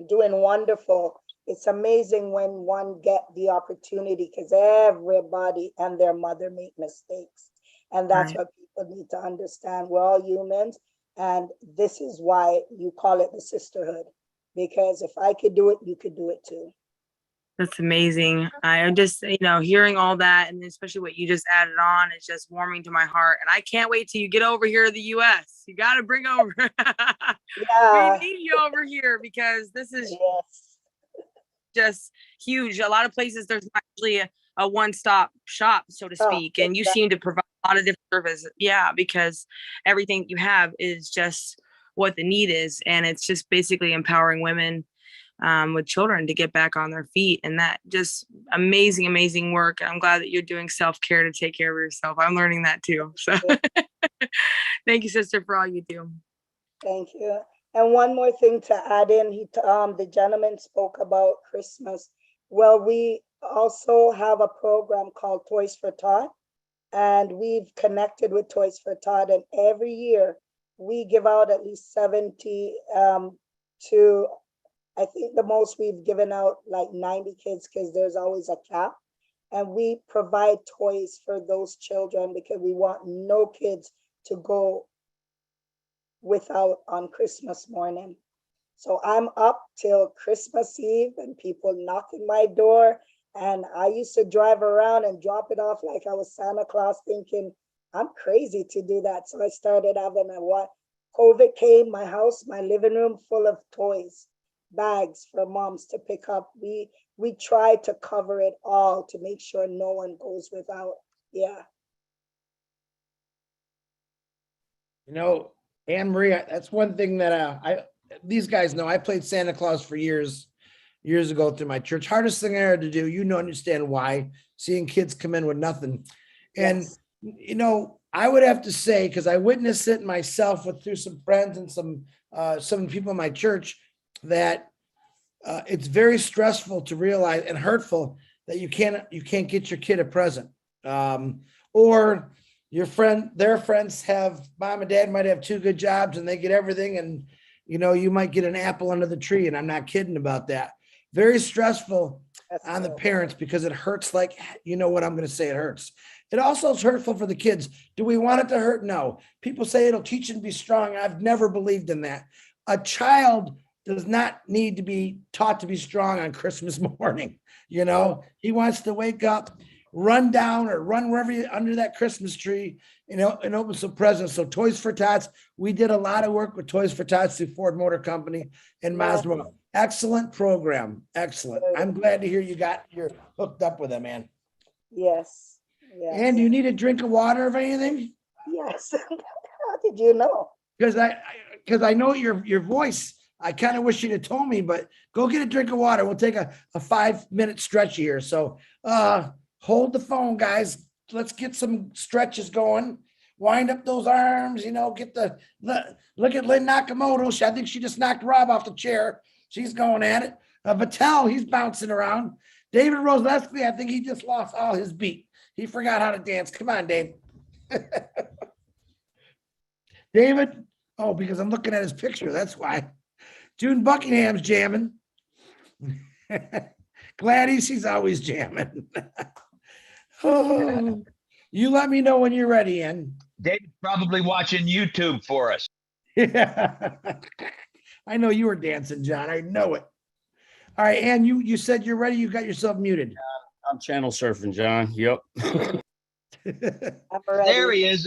doing wonderful. It's amazing when one get the opportunity, because everybody and their mother make mistakes. And that's Right. what people need to understand. We're all humans. And this is why you call it the sisterhood. Because if I could do it, you could do it too. That's amazing. I'm just, hearing all that, and especially what you just added on, is just warming to my heart. And I can't wait till you get over here to the US. You got to bring over. Yeah. We need you over here, because this is Yes. just huge. A lot of places there's not actually a one-stop shop, so to Oh, speak, and you seem to provide a lot of different services. Yeah, because everything you have is just what the need is, and it's just basically empowering women with children to get back on their feet. And that just amazing work. And I'm glad that you're doing self-care to take care of yourself. I'm learning that too. So thank you, sister, for all you do. Thank you. And one more thing to add in, the gentleman spoke about Christmas. Well, we also have a program called Toys for Tot, and we've connected with Toys for Tot, and every year we give out at least 70 to, I think the most we've given out like 90 kids, because there's always a cap. And we provide toys for those children because we want no kids to go without on Christmas morning. So I'm up till Christmas Eve and people knocking my door. And I used to drive around and drop it off like I was Santa Claus, thinking I'm crazy to do that. So I started having COVID came, my house, my living room full of toys, bags for moms to pick up. We try to cover it all to make sure no one goes without. Yeah. Anne Marie, that's one thing that these guys know. I played Santa Claus for years ago through my church. Hardest thing I had to do, understand why, seeing kids come in with nothing. And, Yes. I would have to say, because I witnessed it myself through some friends and some people in my church, that it's very stressful to realize and hurtful that you can't get your kid a present. Or their friends have, mom and dad might have 2 good jobs and they get everything, and you might get an apple under the tree, and I'm not kidding about that. Very stressful on the parents, because it hurts. Like, what I'm going to say, it hurts. It also is hurtful for the kids. Do we want it to hurt? No. People say it'll teach them to be strong. I've never believed in that. A child does not need to be taught to be strong on Christmas morning. He wants to wake up, run down or run wherever under that Christmas tree, and open some presents. So Toys for Tots, we did a lot of work with Toys for Tots through Ford Motor Company and Mazda. Excellent program. Excellent. I'm glad to hear you're hooked up with them, man. Yes. Yes. And do you need a drink of water or anything? Yes. How did you know? Because I know your voice. I kind of wish you'd have told me, but go get a drink of water. We'll take a 5-minute stretch here. So hold the phone, guys. Let's get some stretches going. Wind up those arms, get look at Lynn Nakamoto. I think she just knocked Rob off the chair. She's going at it. Patel, he's bouncing around. David Roseski, I think he just lost all his beat. He forgot how to dance. Come on, Dave. David, because I'm looking at his picture. That's why. June Buckingham's jamming. Gladys, she's always jamming. You let me know when you're ready, Ann. David's probably watching YouTube for us. Yeah. I know you were dancing, John. I know it. All right, Ann, you said you're ready. You got yourself muted. I'm channel surfing, John. Yep. There he is.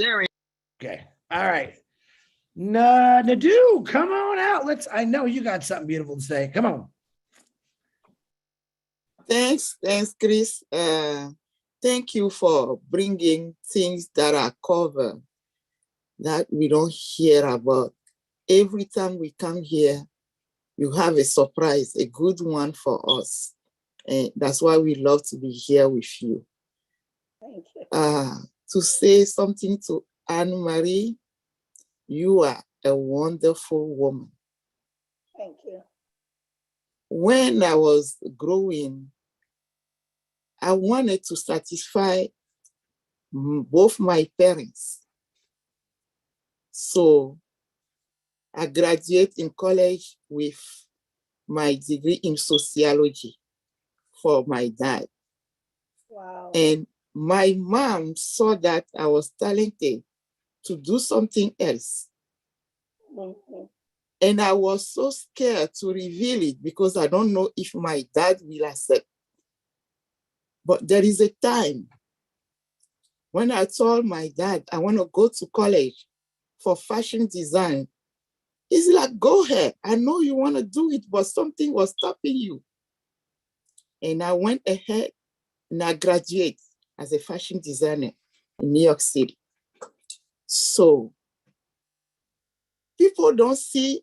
Okay. All right. Nadu, come on out. I know you got something beautiful to say. Come on. Thanks, Chris. Thank you for bringing things that are covered that we don't hear about. Every time we come here, you have a surprise, a good one for us. And that's why we love to be here with you. Thank you. To say something to Anne-Marie, you are a wonderful woman. Thank you. When I was growing, I wanted to satisfy both my parents. So I graduated in college with my degree in sociology for my dad. Wow. And my mom saw that I was talented to do something else. Mm-hmm. And I was so scared to reveal it because I don't know if my dad will accept. But there is a time when I told my dad I want to go to college for fashion design. He's like, go ahead. I know you want to do it, but something was stopping you. And I went ahead and I graduated as a fashion designer in New York City. So people don't see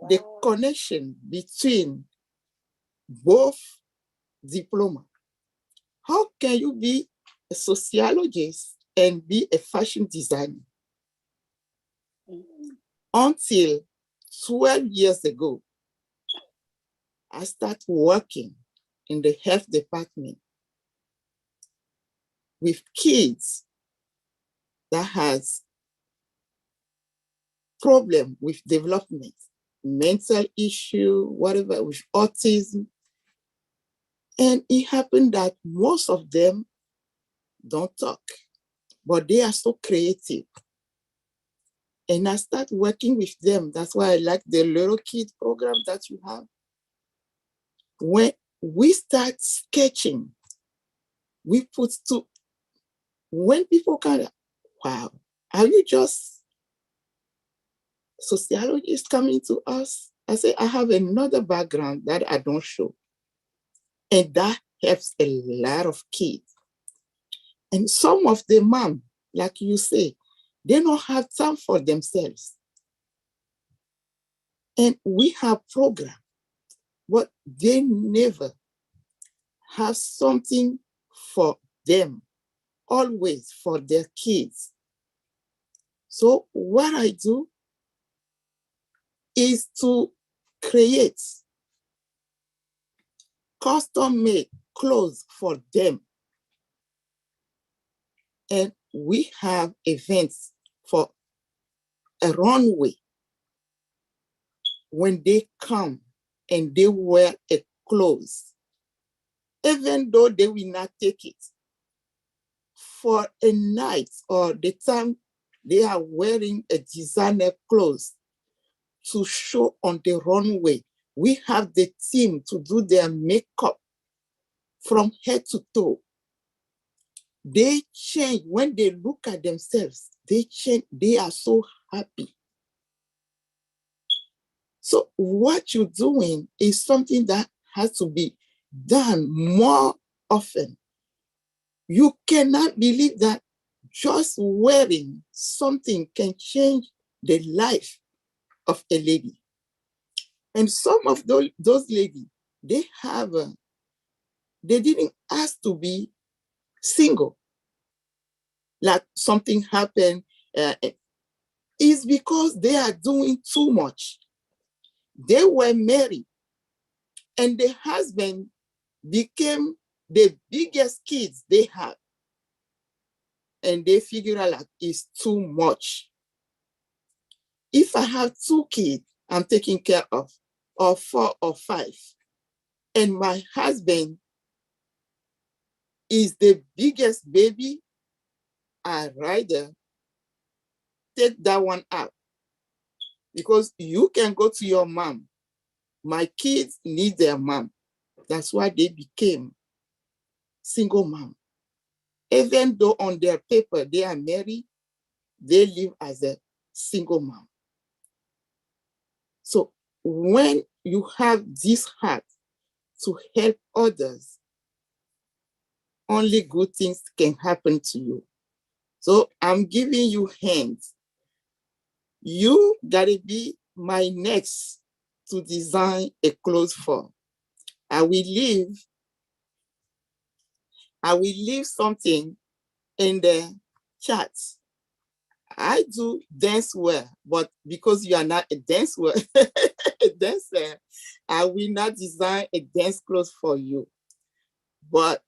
the connection between both diplomas. How can you be a sociologist and be a fashion designer? Mm-hmm. Until 12 years ago, I started working in the health department with kids that has problem with development, mental issue, whatever, with autism. And it happened that most of them don't talk, but they are so creative. And I start working with them. That's why I like the little kid program that you have. When we start sketching, we put to, when people kind of, wow, are you just sociologists coming to us? I say, I have another background that I don't show. And that helps a lot of kids. And some of the mom, like you say, they don't have time for themselves. And we have programs, but they never have something for them, always for their kids. So what I do is to create custom-made clothes for them. And we have events for a runway. When they come and they wear a clothes, even though they will not take it, for a night or the time they are wearing a designer clothes to show on the runway, we have the team to do their makeup from head to toe. They change when they look at themselves, they change, they are so happy. So what you're doing is something that has to be done more often. You cannot believe that just wearing something can change the life of a lady. And some of those ladies, they didn't ask to be single. Like something happened, is because they are doing too much. They were married and the husband became the biggest kids they had. And they figure out like it's too much. If I have 2 kids I'm taking care of, or 4 or 5, and my husband is the biggest baby, I'd rather take that one out. Because you can go to your mom. My kids need their mom. That's why they became single mom. Even though on their paper they are married, they live as a single mom. So when you have this heart to help others, only good things can happen to you. So I'm giving you hands. You gotta be my next to design a clothes for. I will leave something in the chat. I do dance well, but because you are not a dancer, I will not design a dance clothes for you. But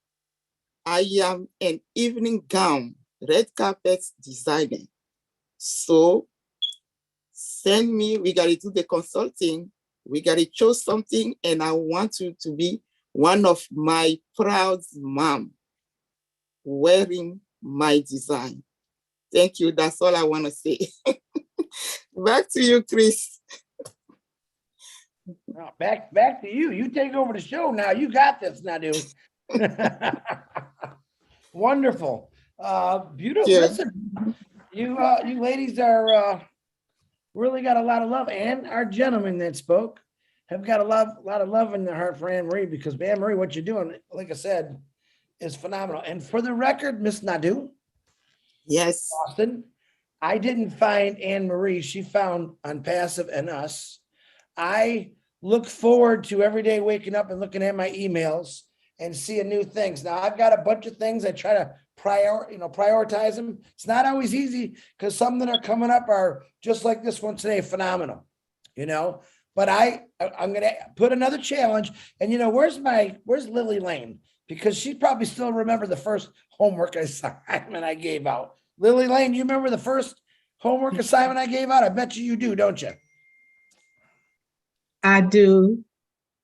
I am an evening gown, red carpet designer. So send me, we gotta do the consulting, we gotta choose something, and I want you to be one of my proud mom wearing my design. Thank you, that's all I wanna say. Back to you, Chris. Oh, back to you. You take over the show now. You got this, Nadu. Wonderful. Beautiful. Yeah. Listen, you ladies are really got a lot of love, and our gentlemen that spoke have got a lot of love in their heart for Anne Marie, because Anne Marie, what you're doing, like I said, is phenomenal. And for the record, Miss Nadu, yes, Austin, I didn't find Anne Marie. She found ONPASSIVE and us. I look forward to every day waking up and looking at my emails and seeing new things. Now I've got a bunch of things. I try to prioritize them. It's not always easy, because some that are coming up are just like this one today, phenomenal, but I'm going to put another challenge. And where's Lily Lane? Because she probably still remember the first homework assignment I gave out. Lily Lane, you remember the first homework assignment I gave out? I bet you do, don't you? I do.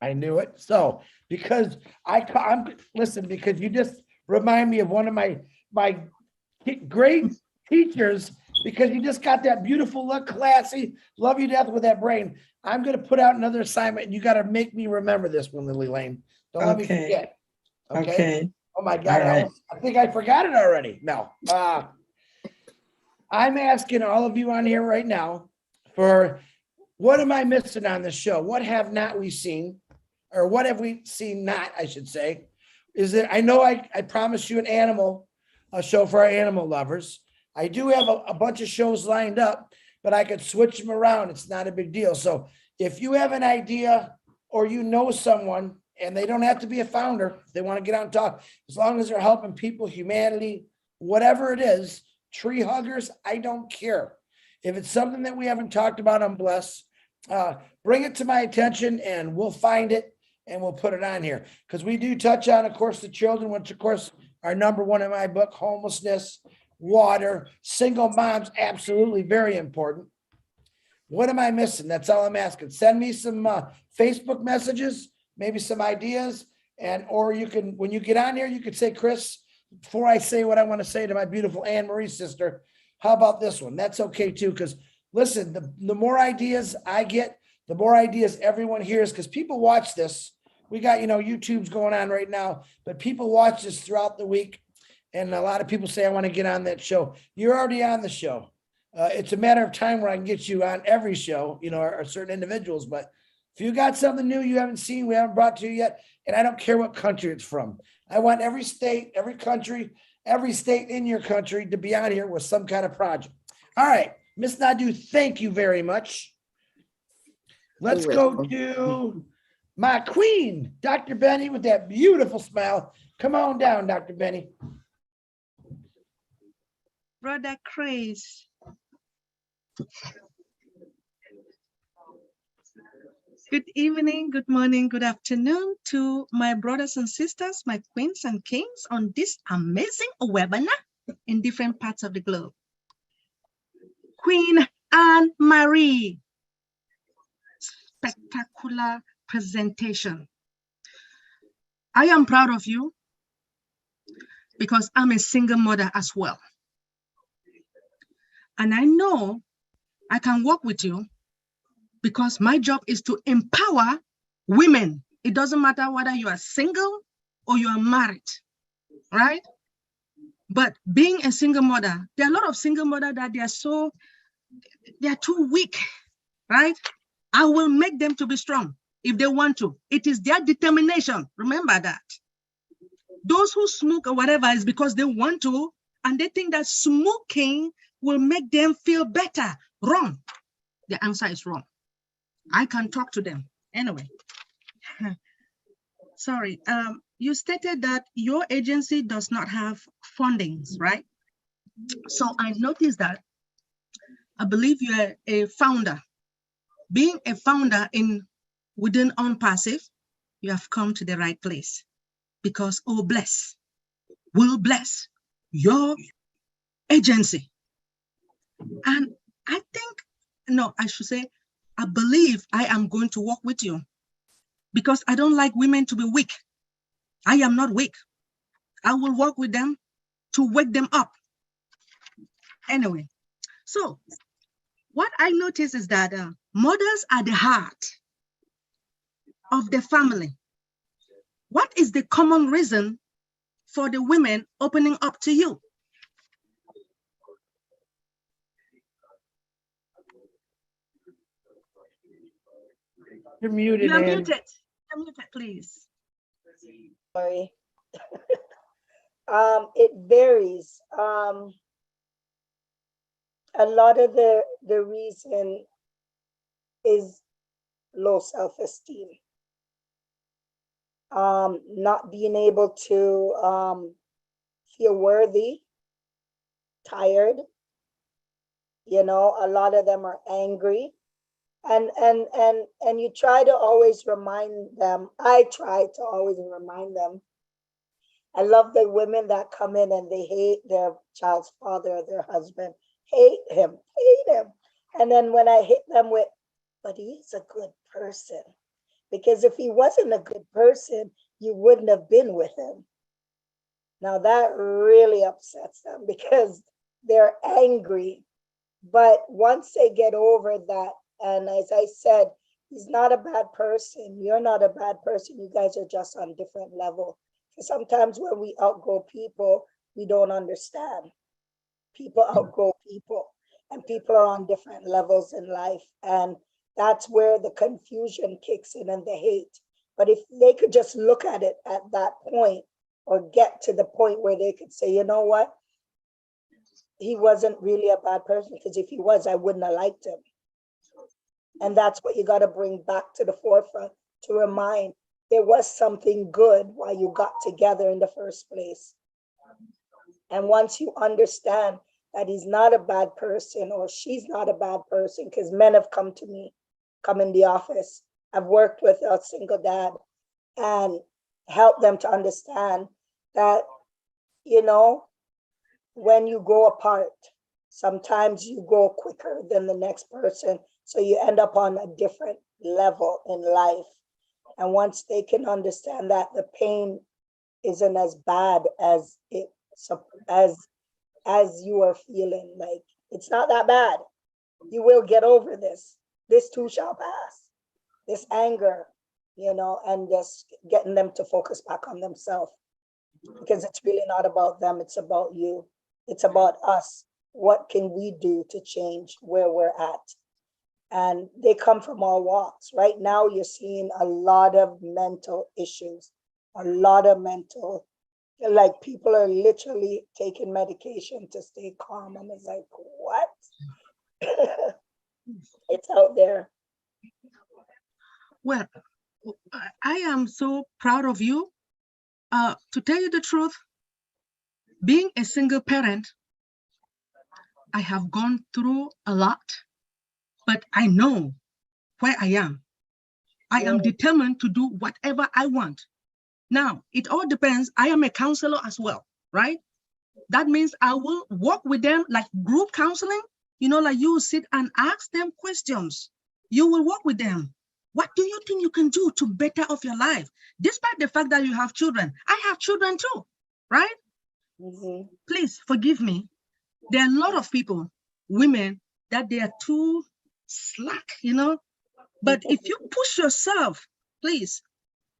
I knew it. So because because you just remind me of one of my great teachers, because you just got that beautiful look, classy, love you to death with that brain. I'm going to put out another assignment, and you got to make me remember this one, Lily Lane. Don't let me forget. Okay. Oh my God. Right. I think I forgot it already. No. I'm asking all of you on here right now for, what am I missing on this show? What have not we seen? Or what have we seen not, I should say? Is that I know I promised you a show for our animal lovers. I do have a bunch of shows lined up, but I could switch them around. It's not a big deal. So if you have an idea, or someone, and they don't have to be a founder, if they want to get out and talk, as long as they're helping people, humanity, whatever it is, tree huggers, I don't care. If it's something that we haven't talked about on Bless, bring it to my attention, and we'll find it and we'll put it on here, because we do touch on, of course, the children, which of course are number one in my book: homelessness, water, single moms, absolutely very important. What am I missing? That's all I'm asking. Send me some Facebook messages, maybe some ideas, or you can, when you get on here, you could say, Chris, before I say what I want to say to my beautiful Anne Marie sister, how about this one? That's okay too, because listen, the more ideas I get, the more ideas everyone hears, because people watch this. We got, YouTube's going on right now, but people watch this throughout the week. And a lot of people say, I want to get on that show. You're already on the show. It's a matter of time where I can get you on every show, or certain individuals. But if you got something new you haven't seen, we haven't brought to you yet, and I don't care what country it's from. I want every state, every country, every state in your country to be on here with some kind of project. All right, Miss Nadu, thank you very much. Let's go to my queen, Dr. Benny, with that beautiful smile. Come on down, Dr. Benny. Brother Chris. Good evening, good morning, good afternoon to my brothers and sisters, my queens and kings on this amazing webinar in different parts of the globe. Queen Anne Marie, spectacular presentation. I am proud of you because I'm a single mother as well. And I know I can work with you because my job is to empower women. It doesn't matter whether you are single or you are married, right? But being a single mother, there are a lot of single mothers that they are so they are too weak, right? I will make them to be strong if they want to. It is their determination. Remember that. Those who smoke or whatever is because they want to, and they think that smoking will make them feel better. Wrong. The answer is wrong. I can talk to them. Anyway. Sorry. You stated that your agency does not have fundings, right? So I noticed that. I believe you are a founder. Being a founder within ONPASSIVE, you have come to the right place, because will bless your agency. And I believe I am going to work with you, because I don't like women to be weak. I am not weak. I will work with them to wake them up. Anyway, so what I notice is that mothers are the heart of the family. What is the common reason for the women opening up to you? You're muted. You're muted. You're muted, please. Sorry. It varies. A lot of the reason is low self-esteem. Not being able to feel worthy, tired. You know, a lot of them are angry. And you try to always remind them. I try to always remind them. I love the women that come in and they hate their child's father or their husband, hate him. And then when I hit them with, but he's a good person. Because if he wasn't a good person, you wouldn't have been with him. Now that really upsets them because they're angry. But once they get over that, and as I said, he's not a bad person. You're not a bad person. You guys are just on different level. Sometimes when we outgrow people, we don't understand. People outgrow people, and people are on different levels in life. And that's where the confusion kicks in and the hate. But if they could just look at it at that point, or get to the point where they could say, you know what? He wasn't really a bad person, because if he was, I wouldn't have liked him. And that's what you got to bring back to the forefront, to remind there was something good while you got together in the first place. And once you understand that he's not a bad person or she's not a bad person, because men have come to me, come in the office. I've worked with a single dad and helped them to understand that, you know, when you grow apart, sometimes you grow quicker than the next person. So you end up on a different level in life. And once they can understand that the pain isn't as bad as as you are feeling, like it's not that bad. You will get over this. This too shall pass. This anger, you know, and just getting them to focus back on themselves, because it's really not about them. It's about you. It's about us. What can we do to change where we're at? And they come from all walks. Right now, you're seeing a lot of mental issues, a lot of mental, like people are literally taking medication to stay calm. And it's like, what? It's out there. Well, I am so proud of you. To tell you the truth, being a single parent, I have gone through a lot, but I know where I am. I am determined to do whatever I want. Now, it all depends. I am a counselor as well, right? That means I will work with them like group counseling. You know, like you will sit and ask them questions. You will work with them. What do you think you can do to better off your life? Despite the fact that you have children. I have children too, right? Please forgive me. There are a lot of people, women, that they are too slack, you know? But if you push yourself, please,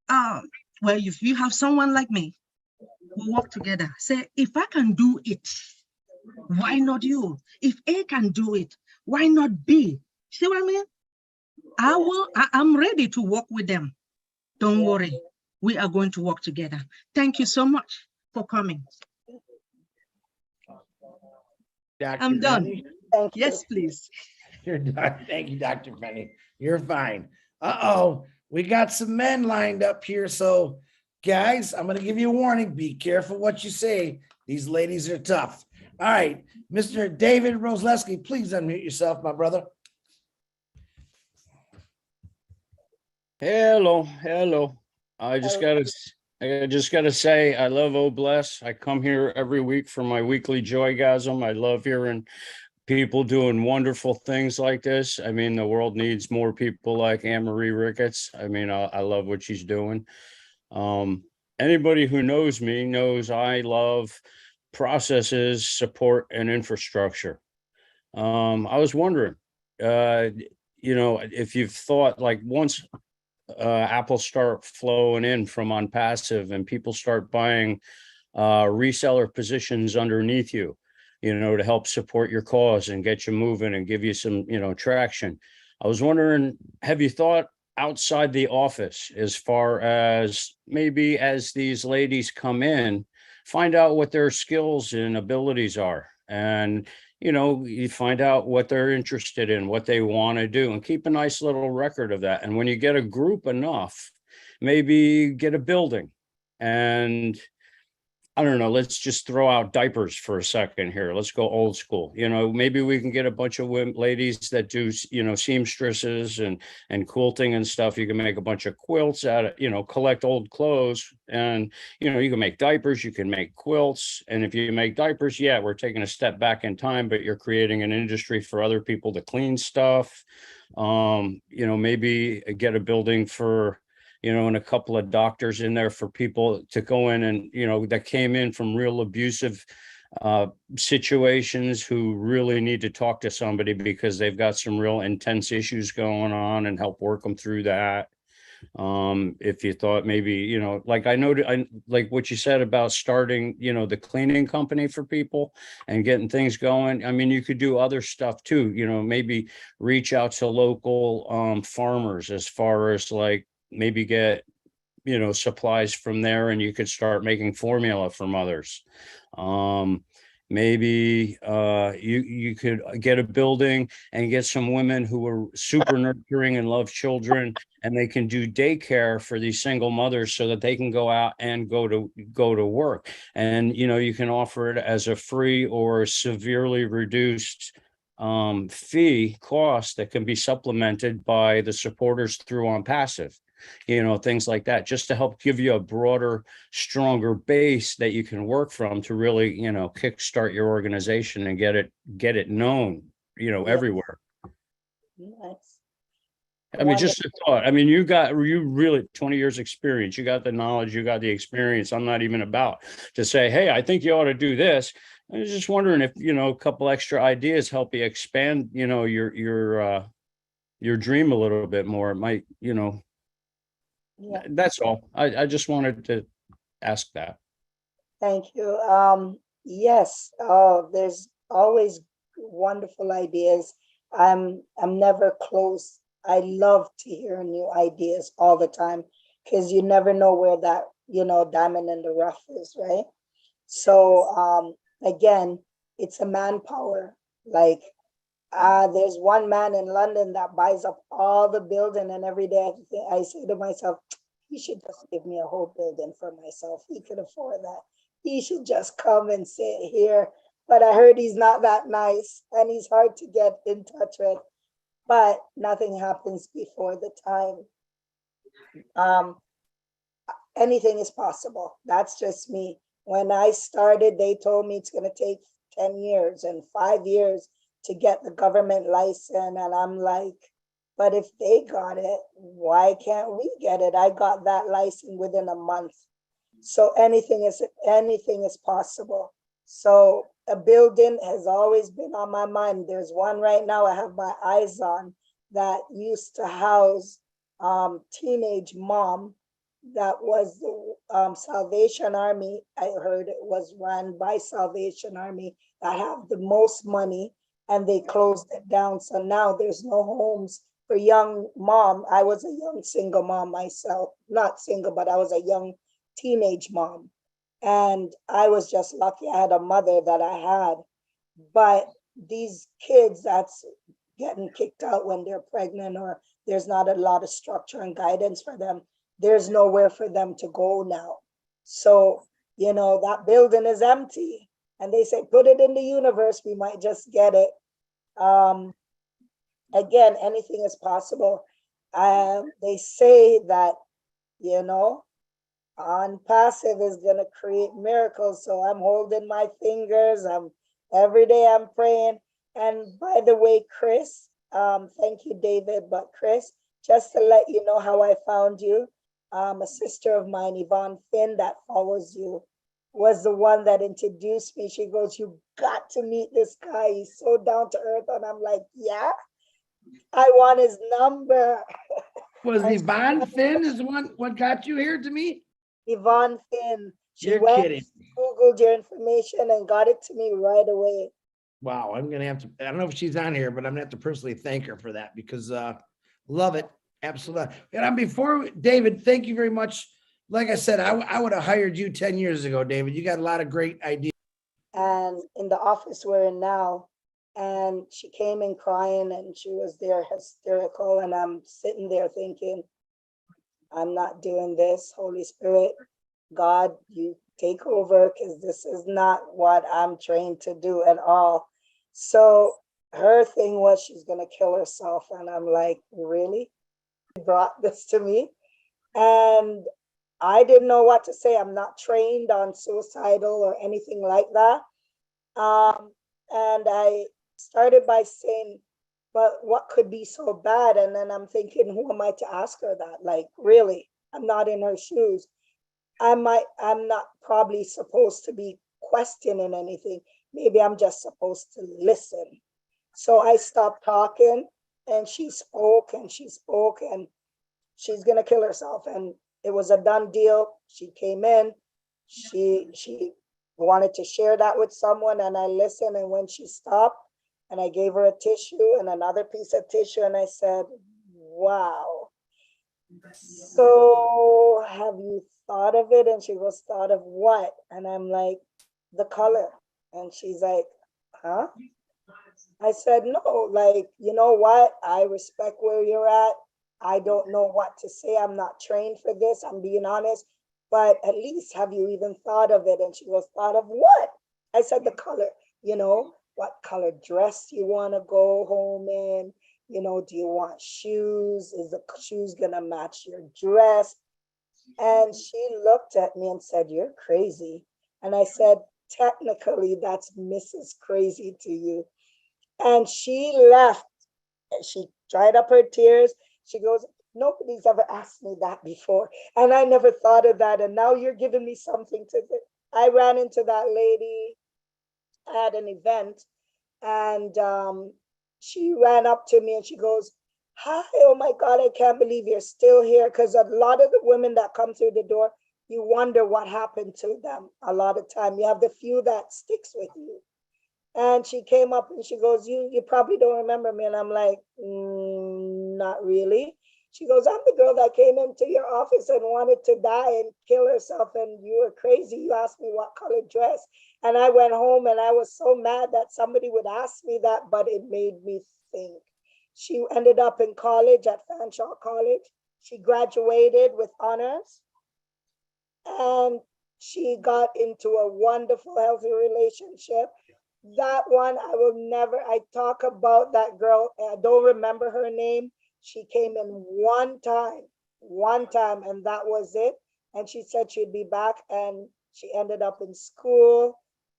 well, if you have someone like me, we'll work together. Say, if I can do it, Why not you? If A can do it, why not B? See what I mean? I'm ready to work with them. Don't worry. We are going to work together. Thank you so much for coming. Dr. I'm done. Penny? Thank you. Yes, please. You're done. Thank you, Dr. Penny. You're fine. Uh-oh, we got some men lined up here. So guys, I'm going to give you a warning. Be careful what you say. These ladies are tough. All right, Mr. David Rosleski, please unmute yourself, my brother. Hello, hello. I just gotta say, I love Oh Bless. I come here every week for my weekly joygasm. I love hearing people doing wonderful things like this. I mean, the world needs more people like Anne-Marie Ricketts. I mean, I love what she's doing. Anybody who knows me knows I love processes, support, and infrastructure. I was wondering, if you've thought, like, once apples start flowing in from ONPASSIVE and people start buying reseller positions underneath you, to help support your cause and get you moving and give you some, traction. I was wondering, have you thought outside the office as far as maybe as these ladies come in, find out what their skills and abilities are, and you find out what they're interested in, what they want to do, and keep a nice little record of that. And when you get a group enough, maybe get a building. And I don't know, let's just throw out diapers for a second here. Let's go old school. Maybe we can get a bunch of women, ladies that do, seamstresses and quilting and stuff. You can make a bunch of quilts out of, collect old clothes, and, you can make diapers, you can make quilts. And if you make diapers, yeah, we're taking a step back in time, but you're creating an industry for other people to clean stuff. Maybe get a building for, and a couple of doctors in there for people to go in and, that came in from real abusive situations, who really need to talk to somebody because they've got some real intense issues going on, and help work them through that. If you thought maybe, like I like what you said about starting, the cleaning company for people and getting things going. I mean, you could do other stuff too, maybe reach out to local farmers, as far as like, maybe get, supplies from there, and you could start making formula from others. Maybe you could get a building and get some women who are super nurturing and love children, and they can do daycare for these single mothers so that they can go out and go to work. And you can offer it as a free or severely reduced fee cost that can be supplemented by the supporters through ONPASSIVE. Things like that, just to help give you a broader, stronger base that you can work from to really, kickstart your organization and get it known, everywhere. Nice. I mean, just a thought. I mean, you really 20 years experience, you got the knowledge, you got the experience. I'm not even about to say, hey, I think you ought to do this. I was just wondering if, a couple extra ideas help you expand, your dream a little bit more. It might, that's all. I just wanted to ask that. Thank you. Yes, there's always wonderful ideas. I'm never close. I love to hear new ideas all the time, because you never know where that, diamond in the rough is, right? So again, it's a manpower. Like, there's one man in London that buys up all the building, and every day I say to myself, he should just give me a whole building for myself. He could afford that. He should just come and sit here. But I heard he's not that nice, and he's hard to get in touch with. But nothing happens before the time. Anything is possible. That's just me. When I started, they told me it's going to take 10 years and 5 years to get the government license. And I'm like, but if they got it, why can't we get it? I got that license within a month. So anything is possible. So a building has always been on my mind. There's one right now I have my eyes on that used to house teenage mom that was the Salvation Army. I heard it was run by Salvation Army that have the most money, and they closed it down. So now there's no homes for young mom. I was a young single mom myself, not single, but I was a young teenage mom. And I was just lucky I had a mother that I had. But these kids that's getting kicked out when they're pregnant, or there's not a lot of structure and guidance for them, there's nowhere for them to go now. So, you know, that building is empty. And they say, put it in the universe, we might just get it. Again, anything is possible. They say that, you know, ONPASSIVE is going to create miracles. So I'm holding my fingers. Every day I'm praying. And by the way, Chris, thank you, David, but Chris, just to let you know how I found you, a sister of mine, Yvonne Finn, that follows you, was the one that introduced me. She goes, you got to meet this guy. He's so down to earth. And I'm like, yeah, I want his number. Was Yvonne Finn is one what got you here to me? Yvonne Finn. She You're went, kidding. Googled your information and got it to me right away. Wow, I'm gonna have to, I don't know if she's on here, but I'm gonna have to personally thank her for that because love it. Absolutely. And before David, thank you very much. Like I said, I would have hired you 10 years ago, David. You got a lot of great ideas. And in the office we're in now, and she came in crying and she was there hysterical, and I'm sitting there thinking, I'm not doing this. Holy Spirit, God, you take over, because this is not what I'm trained to do at all. So her thing was she's gonna kill herself, and I'm like, really? You brought this to me? And I didn't know what to say. I'm not trained on suicidal or anything like that. And I started by saying, but what could be so bad? And then I'm thinking, who am I to ask her that? Like, really, I'm not in her shoes. I'm not probably supposed to be questioning anything. Maybe I'm just supposed to listen. So I stopped talking, and she spoke and she spoke, and she's gonna kill herself. And it was a done deal. She came in, she wanted to share that with someone, and I listened. And when she stopped, and I gave her a tissue and another piece of tissue, and I said, wow. So have you thought of it? And she goes, thought of what? And I'm like, the color. And she's like, huh? I said, no, like, you know what? I respect where you're at. I don't know what to say. I'm not trained for this. I'm being honest. But at least have you even thought of it? And she goes, thought of what? I said, the color, you know, what color dress you want to go home in? You know, do you want shoes? Is the shoes going to match your dress? And she looked at me and said, you're crazy. And I said, technically, that's Mrs. Crazy to you. And she left. She dried up her tears. She goes, nobody's ever asked me that before. And I never thought of that. And now you're giving me something to think. I ran into that lady at an event, and she ran up to me and she goes, hi, oh my God, I can't believe you're still here. Because a lot of the women that come through the door, you wonder what happened to them. A lot of time you have the few that sticks with you. And she came up and she goes, you probably don't remember me. And I'm like, not really. She goes, I'm the girl that came into your office and wanted to die and kill herself. And you were crazy. You asked me what color dress. And I went home and I was so mad that somebody would ask me that, but it made me think. She ended up in college at Fanshawe College. She graduated with honors. And she got into a wonderful, healthy relationship. That one, I will never, I talk about that girl. I don't remember her name. She came in one time, and that was it. And she said she'd be back, and she ended up in school.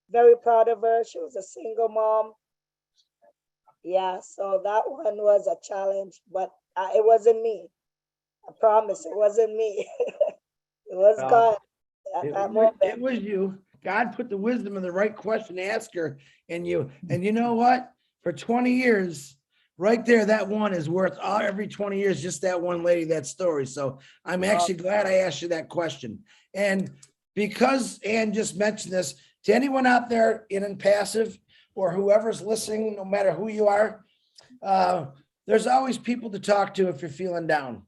Very proud of her. She was a single mom. Yeah, so that one was a challenge, but it wasn't me. I promise it wasn't me. It was God at that moment. It was you. God put the wisdom and the right question to ask her in you. And you know what? For 20 years, right there, that one is worth every 20 years, just that one lady, that story. So I'm actually glad I asked you that question. And because Ann just mentioned this, to anyone out there in passive or whoever's listening, no matter who you are, there's always people to talk to if you're feeling down.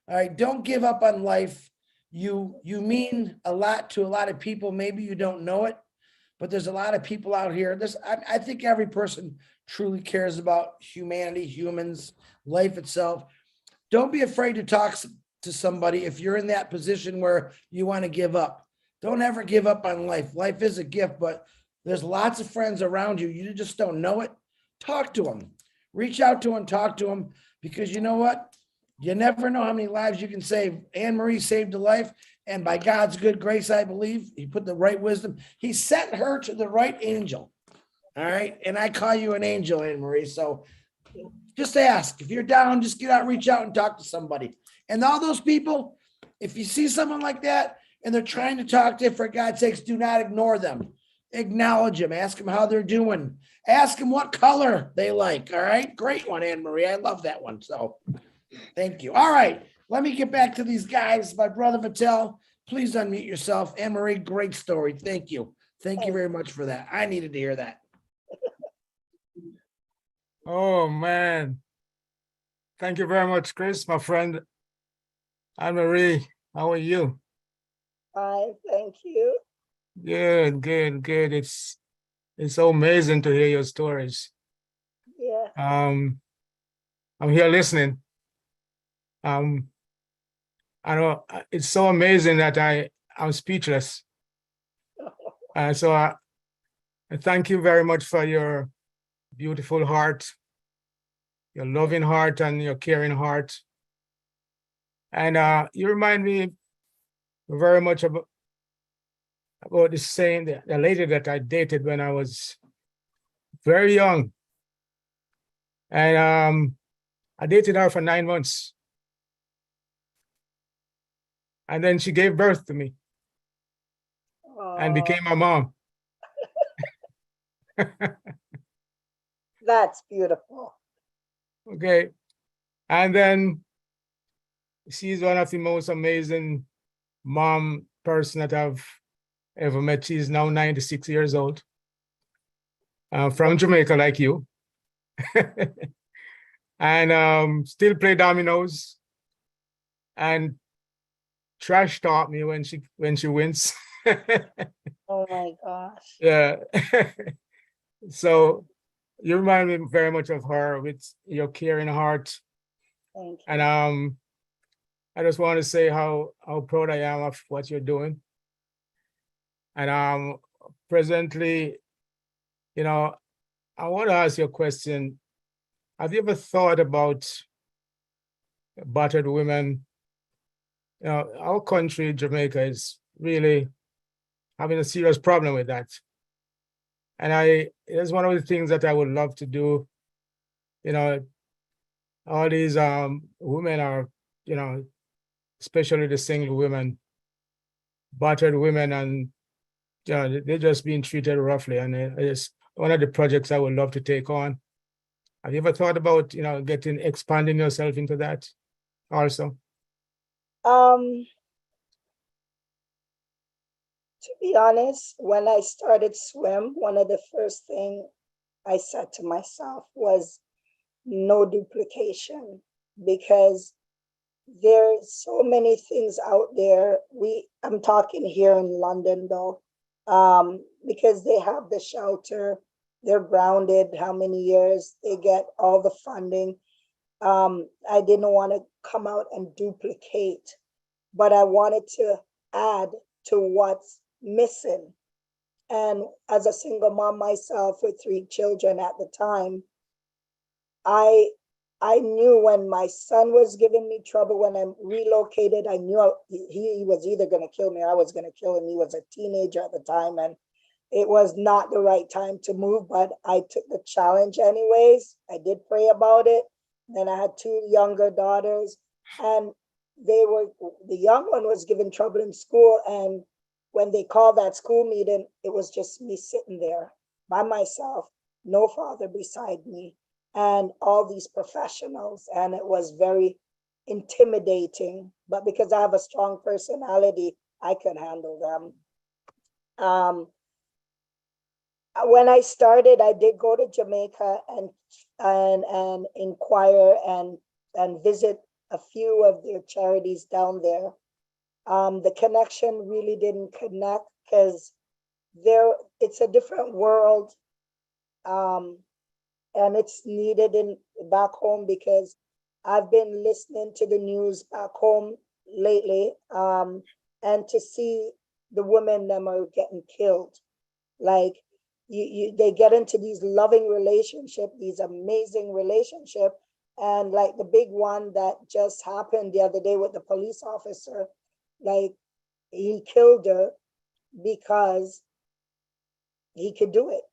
All right, don't give up on life. You mean a lot to a lot of people. Maybe you don't know it, but there's a lot of people out here. I think every person truly cares about humanity, humans, life itself. Don't be afraid to talk to somebody if you're in that position where you want to give up. Don't ever give up on life. Life is a gift, but there's lots of friends around you. You just don't know it. Talk to them. Reach out to them, talk to them, because you know what? You never know how many lives you can save. Anne Marie saved a life, and by God's good grace, I believe, he put the right wisdom. He sent her to the right angel. All right. And I call you an angel, Anne Marie. So just ask. If you're down, just get out, reach out and talk to somebody. And all those people, if you see someone like that and they're trying to talk to you, for God's sakes, do not ignore them. Acknowledge them. Ask them how they're doing. Ask them what color they like. All right. Great one, Anne Marie. I love that one. So thank you. All right. Let me get back to these guys. My brother Vittel, please unmute yourself. Anne Marie, great story. Thank you. Thank you very much for that. I needed to hear that. Oh, man. Thank you very much, Chris, my friend. Anne Marie, how are you? Fine, thank you. Good, good, good. It's so amazing to hear your stories. Yeah. I'm here listening. I know it's so amazing that I'm speechless. So I thank you very much for your beautiful heart, your loving heart, and your caring heart. And you remind me very much about this saying, the lady that I dated when I was very young. And I dated her for 9 months. And then she gave birth to me and became my mom. That's beautiful. Okay. And then she's one of the most amazing mom person that I've ever met. She's now 96 years old, from Jamaica, like you. And still play dominoes and trash talk me when she wins. Oh my gosh. Yeah. So you remind me very much of her with your caring heart. Thank you. And I just want to say how proud I am of what you're doing. And presently, you know, I want to ask you a question. Have you ever thought about battered women? You know, our country, Jamaica, is really having a serious problem with that. And it's one of the things that I would love to do. You know, all these women are, you know, especially the single women, battered women, and you know, they're just being treated roughly. And it's one of the projects I would love to take on. Have you ever thought about, you know, expanding yourself into that also? To be honest, when I started swim, one of the first things I said to myself was no duplication, because there's so many things out there. I'm talking here in London though, because they have the shelter, they're grounded, how many years, they get all the funding. I didn't want to come out and duplicate, but I wanted to add to what's missing. And as a single mom myself with 3 children at the time, I knew when my son was giving me trouble when I relocated, I knew he was either going to kill me or I was going to kill him. He was a teenager at the time, and it was not the right time to move, but I took the challenge anyways. I did pray about it. Then I had 2 younger daughters, and the young one was giving trouble in school. And when they called that school meeting, it was just me sitting there by myself, no father beside me. and all these professionals, and it was very intimidating. But because I have a strong personality, I could handle them. When I started, I did go to Jamaica and inquire and visit a few of their charities down there. The connection really didn't connect because it's a different world, and it's needed in back home, because I've been listening to the news back home lately, and to see the women them are getting killed. Like they get into these loving relationship, these amazing relationship, and like the big one that just happened the other day with the police officer, like he killed her because he could do it,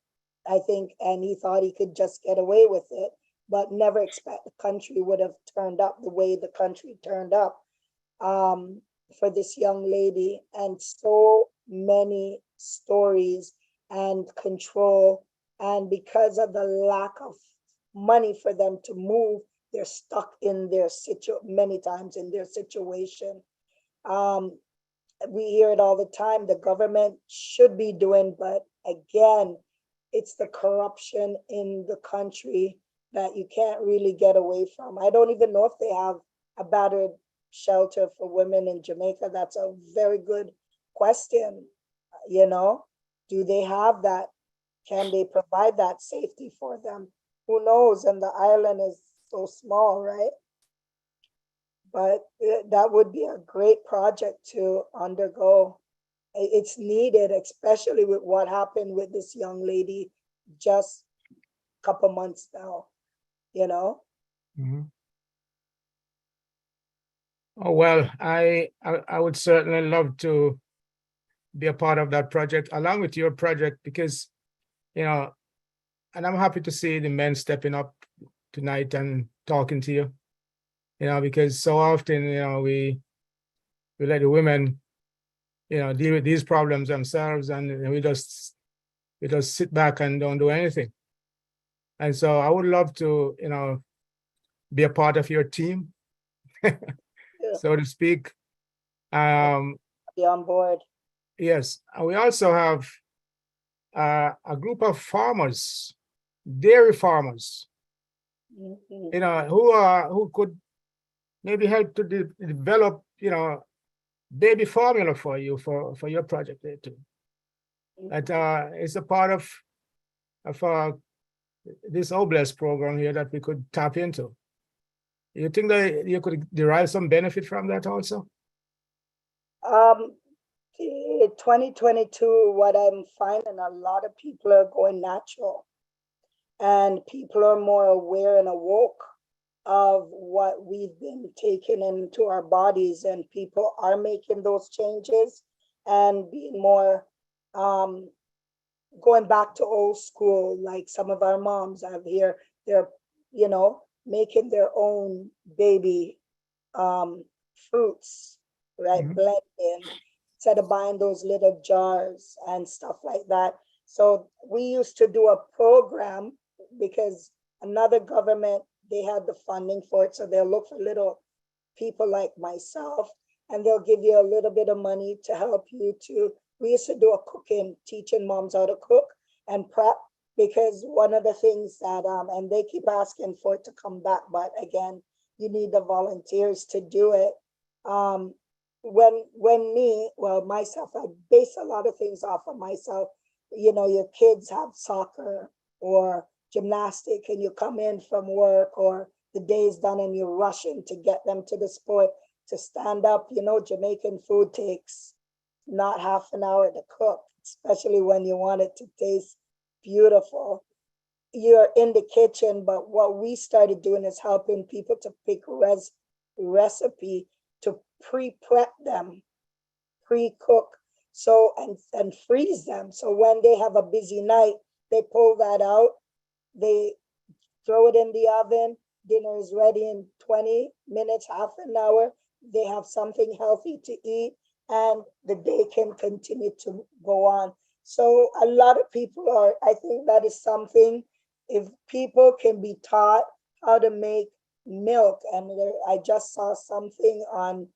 I think, and he thought he could just get away with it, but never expect the country would have turned up the way the country turned up for this young lady. And so many stories and control, and because of the lack of money for them to move, they're stuck in their many times in their situation. We hear it all the time, the government should be doing, but again, it's the corruption in the country that you can't really get away from. I don't even know if they have a battered shelter for women in Jamaica. That's a very good question. You know, do they have that? Can they provide that safety for them? Who knows? And the island is so small, right? But that would be a great project to undergo. It's needed, especially with what happened with this young lady just a couple months now, you know? Mhm. Oh, well, I would certainly love to be a part of that project along with your project, because, you know, and I'm happy to see the men stepping up tonight and talking to you, you know, because so often, you know, we let the women, you know, deal with these problems themselves, and we just sit back and don't do anything. And so I would love to, you know, be a part of your team, so to speak. Be on board. Yes, and we also have a group of farmers, dairy farmers, Mhm. you know, who could maybe help to develop, you know, baby formula for you for your project there too. That it's a part of this OBLESS program here that we could tap into. You think that you could derive some benefit from that also? 2022, what I'm finding, a lot of people are going natural, and people are more aware and awoke of what we've been taking into our bodies, and people are making those changes and being more going back to old school. Like some of our moms out here, they're, you know, making their own baby fruits, right? Mhm. Blending, instead of buying those little jars and stuff like that. So we used to do a program because another government, they had the funding for it. So they'll look for little people like myself, and they'll give you a little bit of money to help you to, we used to do a cooking, teaching moms how to cook and prep, because one of the things that, and they keep asking for it to come back, but again, you need the volunteers to do it. Well, myself, I base a lot of things off of myself. You know, your kids have soccer or gymnastic, and you come in from work, or the day's done and you're rushing to get them to the sport, to stand up. You know, Jamaican food takes not half an hour to cook, especially when you want it to taste beautiful. You're in the kitchen, but what we started doing is helping people to pick recipe to pre-prep them, pre-cook, so and freeze them. So when they have a busy night, they pull that out, they throw it in the oven, dinner is ready in 20 minutes, half an hour. They have something healthy to eat, and the day can continue to go on. So a lot of people are, I think that is something if people can be taught how to make milk, and I just saw something on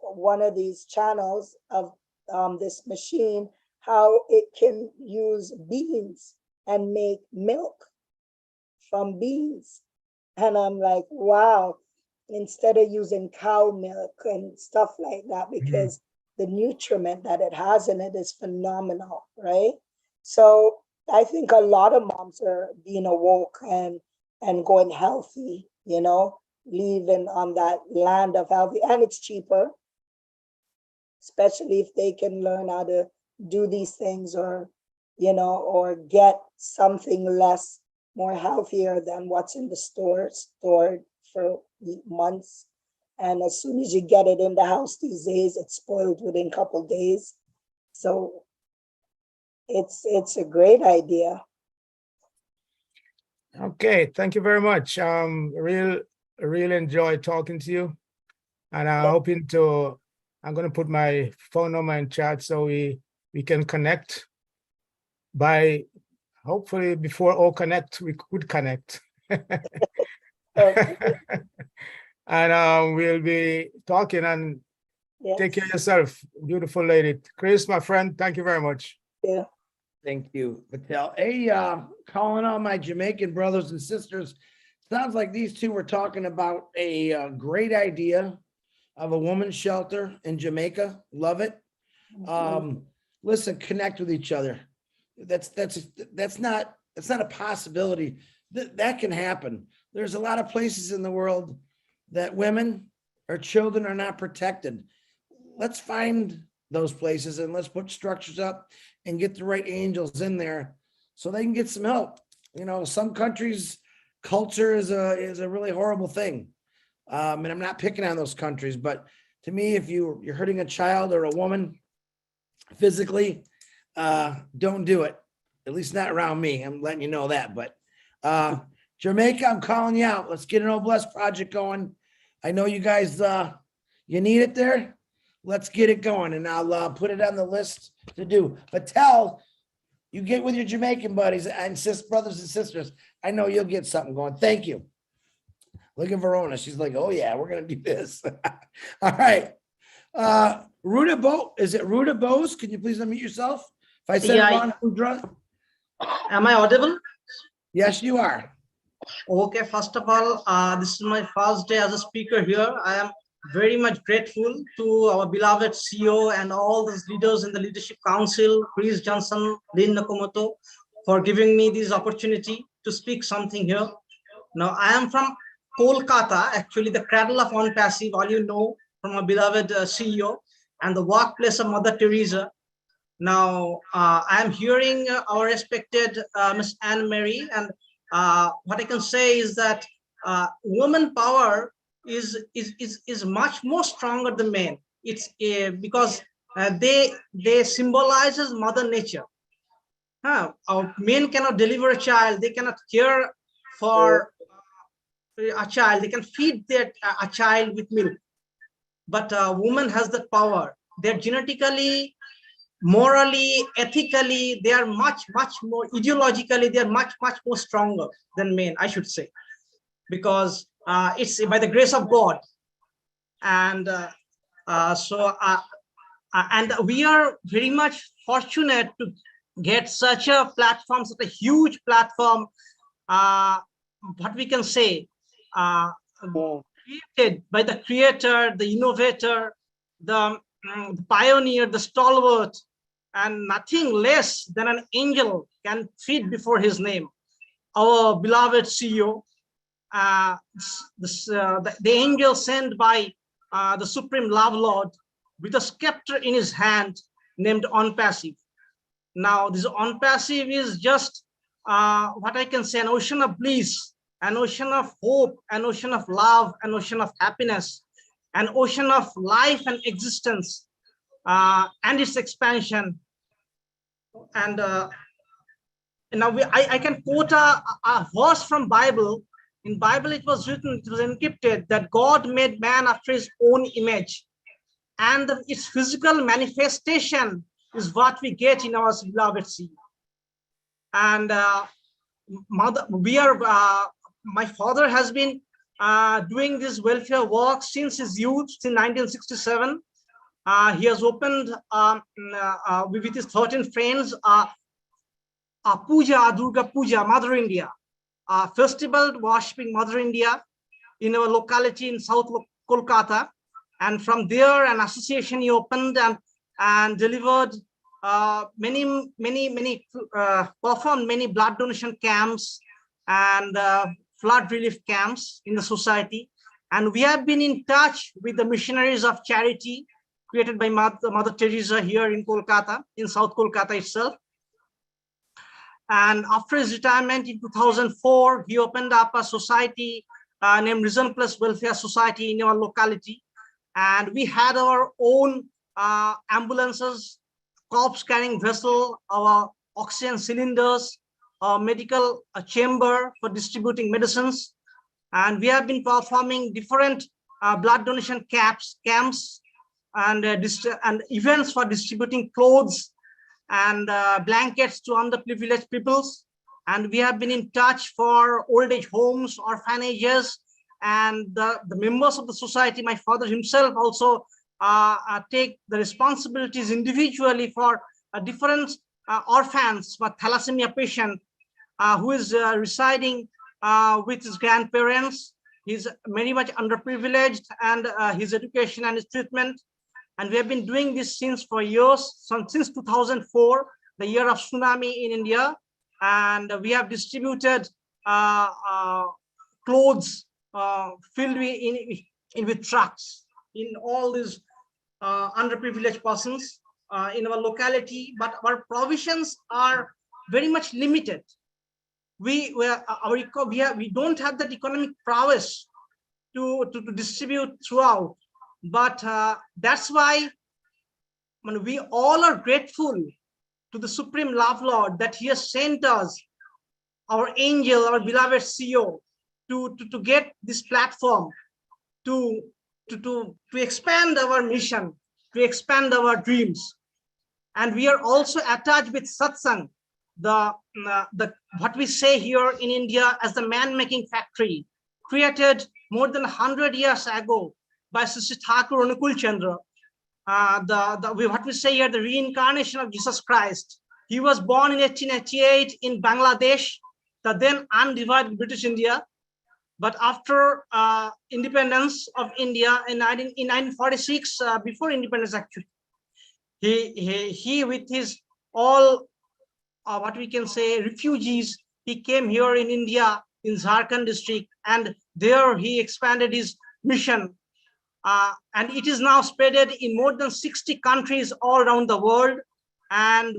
one of these channels of this machine, how it can use beans and make milk from beans. And I'm like, wow, instead of using cow milk and stuff like that, because the nutriment that it has in it is phenomenal, right? So I think a lot of moms are being awoke and going healthy, you know, living on that land of healthy, and it's cheaper, especially if they can learn how to do these things, or, you know, or get something less, more healthier than what's in the store, stored for months. And as soon as you get it in the house these days, it's spoiled within a couple days. So it's a great idea. Okay, thank you very much. Really enjoy talking to you, and I'm going to put my phone number in chat so we can connect. By hopefully before all connect, we could connect. And we'll be talking, and take care of yourself, beautiful lady. Chris, my friend, thank you very much. Yeah. Thank you, Patel. Hey, calling on my Jamaican brothers and sisters. Sounds like these two were talking about a great idea of a woman's shelter in Jamaica. Love it. Listen, connect with each other. That's not a possibility. That can happen. There's a lot of places in the world that women or children are not protected. Let's find those places and let's put structures up and get the right angels in there so they can get some help. You know, some countries, culture is a really horrible thing. And I'm not picking on those countries, but to me, if you're hurting a child or a woman physically, don't do it. At least not around me. I'm letting you know that. But Jamaica, I'm calling you out. Let's get an Old Blessed project going. I know you guys, you need it there. Let's get it going, and I'll put it on the list to do. But tell you get with your Jamaican buddies and brothers and sisters. I know you'll get something going. Thank you. Look at Verona. She's like, oh yeah, we're gonna do this. All right. Is it Ruta Bose? Can you please unmute yourself? If I said it wrong, Rudra. Am I audible? Yes, you are. Okay, first of all, this is my first day as a speaker here. I am very much grateful to our beloved CEO and all those leaders in the Leadership Council, Chris Johnson, Lynn Nakamoto, for giving me this opportunity to speak something here. Now, I am from Kolkata, actually the cradle of ONPASSIVE, all you know, from our beloved CEO, and the workplace of Mother Teresa. Now, I am hearing our respected Miss Anne Marie, and what I can say is that woman power is much more stronger than men. It's because they symbolizes Mother Nature. Our men cannot deliver a child, they cannot care for a child, they can feed a child with milk, but a woman has that power. They're genetically, morally, ethically, they are much more, ideologically, they are much more stronger than men, I should say, because it's by the grace of God. And and we are very much fortunate to get such a platform, such a huge platform, what we can say, created by the creator, the innovator, the pioneer, the stalwart, and nothing less than an angel can fit before his name. Our beloved CEO, the angel sent by the Supreme Love Lord with a scepter in his hand named ONPASSIVE. Now, this ONPASSIVE is just what I can say, an ocean of bliss, an ocean of hope, an ocean of love, an ocean of happiness, an ocean of life and existence, and its expansion. And now I can quote a verse from Bible. In Bible, it was written, it was encrypted, that God made man after his own image, and its physical manifestation is what we get in our beloved sea. And my father has been doing this welfare work since his youth, since 1967. He has opened with his 13 friends Puja, Durga Puja, Mother India, festival worshipping Mother India in our locality in South Kolkata. And from there, an association he opened and delivered performed many blood donation camps and flood relief camps in the society. And we have been in touch with the missionaries of charity created by Mother Teresa here in Kolkata, in South Kolkata itself. And after his retirement in 2004, he opened up a society named Reason Plus Welfare Society in our locality. And we had our own ambulances, corpse carrying vessel, our oxygen cylinders, our medical chamber for distributing medicines. And we have been performing different blood donation camps and events for distributing clothes and blankets to underprivileged peoples. And we have been in touch for old age homes, orphanages, and the members of the society. My father himself also take the responsibilities individually for different orphans, for thalassemia patient who is residing with his grandparents. He's very much underprivileged, and his education and his treatment. And we have been doing this since for years, since 2004, the year of tsunami in India. And we have distributed clothes filled with trucks in all these underprivileged persons in our locality. But our provisions are very much limited. We don't have that economic prowess to distribute throughout. But that's why we all are grateful to the Supreme Love Lord that he has sent us, our angel, our beloved CEO, to get this platform to expand our mission, to expand our dreams. And we are also attached with satsang, what we say here in India as the man-making factory, created more than 100 years ago by Sister Thakur Anukul Chandra. What we say here, the reincarnation of Jesus Christ. He was born in 1888 in Bangladesh, the then undivided British India. But after independence of India in 1946, before independence actually, he with his all what we can say refugees, he came here in India in Jharkhand district, and there he expanded his mission. And it is now spreaded in more than 60 countries all around the world. And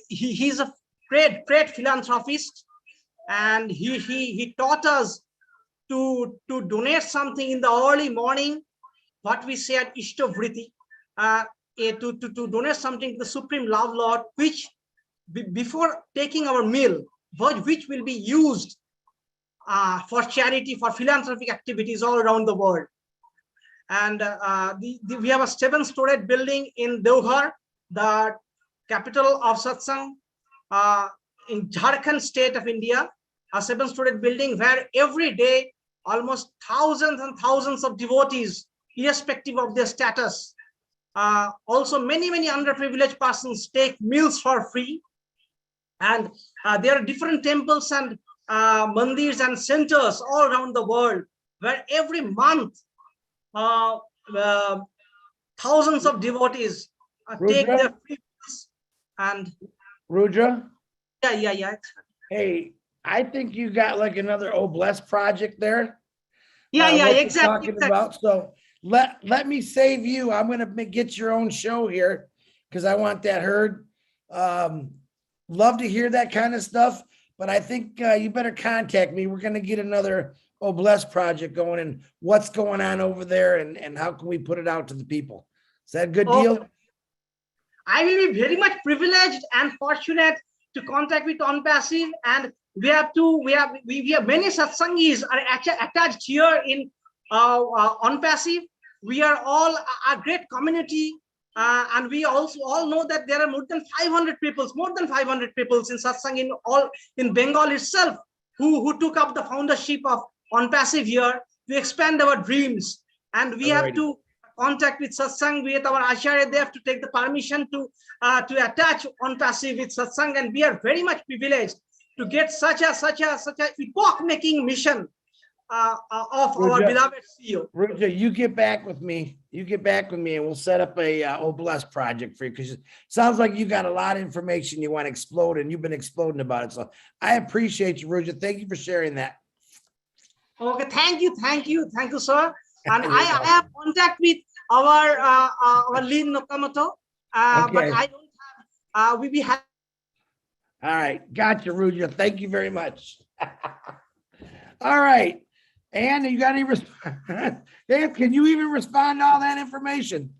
he's a great philanthropist, and he taught us to donate something in the early morning, what we say at Ishtovriti, to donate something to the Supreme Love Lord, which before taking our meal, which will be used for charity, for philanthropic activities all around the world. And we have a 7-storied building in Deoghar, the capital of satsang in Jharkhand state of India, a 7-storied building where every day almost thousands and thousands of devotees, irrespective of their status, also many underprivileged persons take meals for free. And there are different temples and mandirs and centers all around the world where every month thousands of devotees take their free meals. And Rudra? Yeah. Hey, I think you got like another Oblast project there. Yeah, what you're exactly. Talking about. So let me save you. I'm gonna get your own show here because I want that heard. Love to hear that kind of stuff, but I think you better contact me. We're gonna get another Oblast project going, and what's going on over there, and how can we put it out to the people? Is that a good deal? I will be very much privileged and fortunate to contact with ONPASSIVE, and we have many satsangis are attached here in ONPASSIVE. We are all a great community, and we also all know that there are more than 500 people in satsang in Bengal itself. who took up the foundership of ONPASSIVE here to expand our dreams. And we have to contact with satsang with our acharya. They have to take the permission to attach ONPASSIVE with satsang, and we are very much privileged to get such a epoch-making mission of our beloved CEO. Ruja, you get back with me. You get back with me, and we'll set up a OBLESS project for you, because it sounds like you got a lot of information you want to explode, and you've been exploding about it. So I appreciate you, Ruja. Thank you for sharing that. Okay, thank you, sir. And I have contact with our lead Nakamoto, but I don't have. We have. All right, gotcha, Ruja. Thank you very much. All right. And you got any response? Dan, can you even respond to all that information?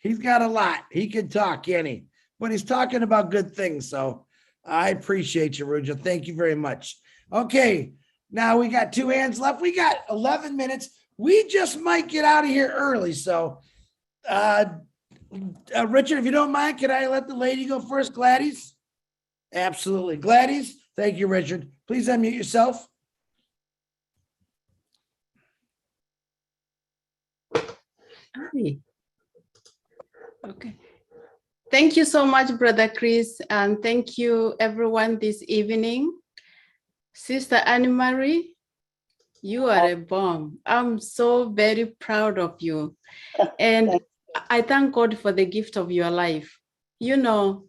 He's got a lot. He can talk, can't he? But he's talking about good things. So I appreciate you, Ruja. Thank you very much. Okay. Now we got 2 hands left. We got 11 minutes. We just might get out of here early. So, Richard, if you don't mind, can I let the lady go first? Gladys? Absolutely. Gladys? Thank you, Richard. Please unmute yourself. Hi. Okay. Thank you so much, Brother Chris, and thank you everyone this evening. Sister Anne-Marie, you are a bomb. I'm so very proud of you. And I thank God for the gift of your life. You know,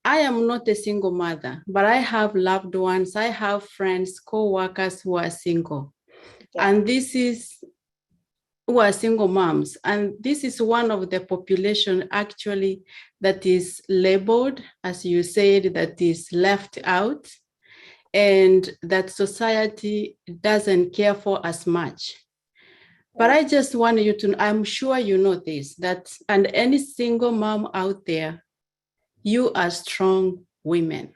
I am not a single mother, but I have loved ones. I have friends, co-workers who are single. And this is who are single moms. And this is one of the population actually that is labeled, as you said, that is left out, and that society doesn't care for as much. But I just want you to, I'm sure you know this, that, and any single mom out there, you are strong women.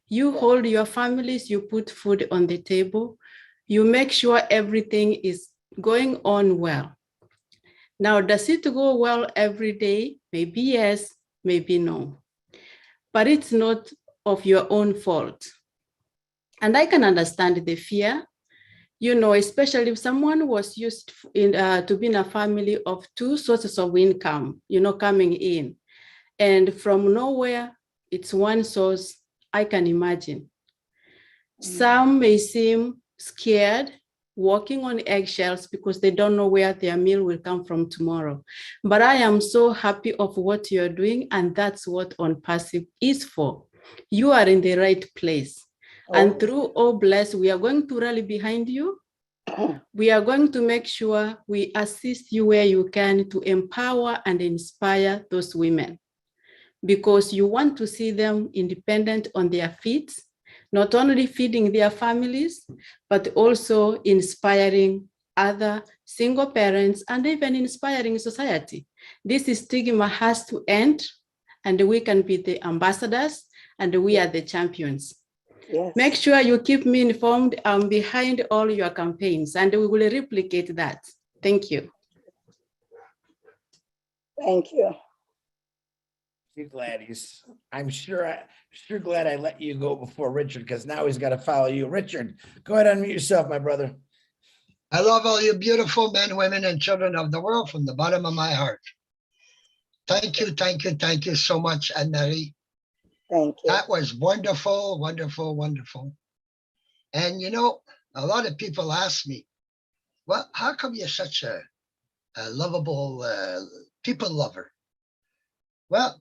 You hold your families, you put food on the table, you make sure everything is going on well. Now, does it go well every day? Maybe yes, maybe no. But it's not of your own fault. And I can understand the fear, you know, especially if someone was used to be in a family of 2 sources of income, you know, coming in. And from nowhere, it's one source. I can imagine. Some may seem scared, walking on eggshells because they don't know where their meal will come from tomorrow. But I am so happy of what you're doing, and that's what ONPASSIVE is for. You are in the right place. And through OBLESS, we are going to rally behind you. We are going to make sure we assist you where you can to empower and inspire those women, because you want to see them independent on their feet, not only feeding their families, but also inspiring other single parents and even inspiring society. This stigma has to end, and we can be the ambassadors, and we are the champions. Yes. Make sure you keep me informed. I'm behind all your campaigns, and we will replicate that. Thank you. Thank you. Gladys, I'm sure glad I let you go before Richard, because now he's got to follow you. Richard, go ahead and unmute yourself, my brother. I love all you beautiful men, women, and children of the world from the bottom of my heart. Thank you so much, Anne-Marie. Thank you. That was wonderful, wonderful, wonderful. And you know, a lot of people ask me, well, how come you're such a lovable people lover? Well,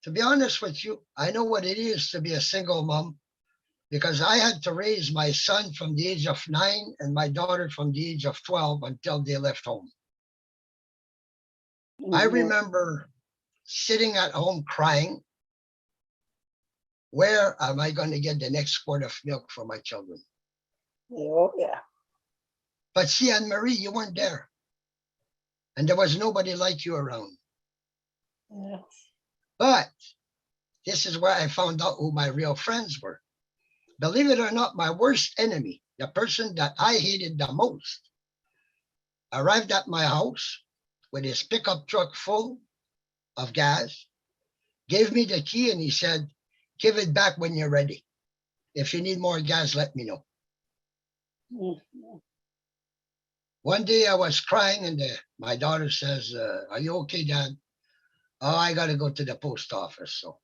to be honest with you, I know what it is to be a single mom, because I had to raise my son from the age of 9 and my daughter from the age of 12 until they left home. I remember sitting at home crying, where am I going to get the next quart of milk for my children? Oh, yeah. But see, Anne-Marie, you weren't there. And there was nobody like you around. Yes. But this is where I found out who my real friends were. Believe it or not, my worst enemy, the person that I hated the most, arrived at my house with his pickup truck full of gas, gave me the key, and he said, give it back when you're ready. If you need more gas, let me know. One day I was crying and my daughter says, are you okay, Dad? Oh, I got to go to the post office. So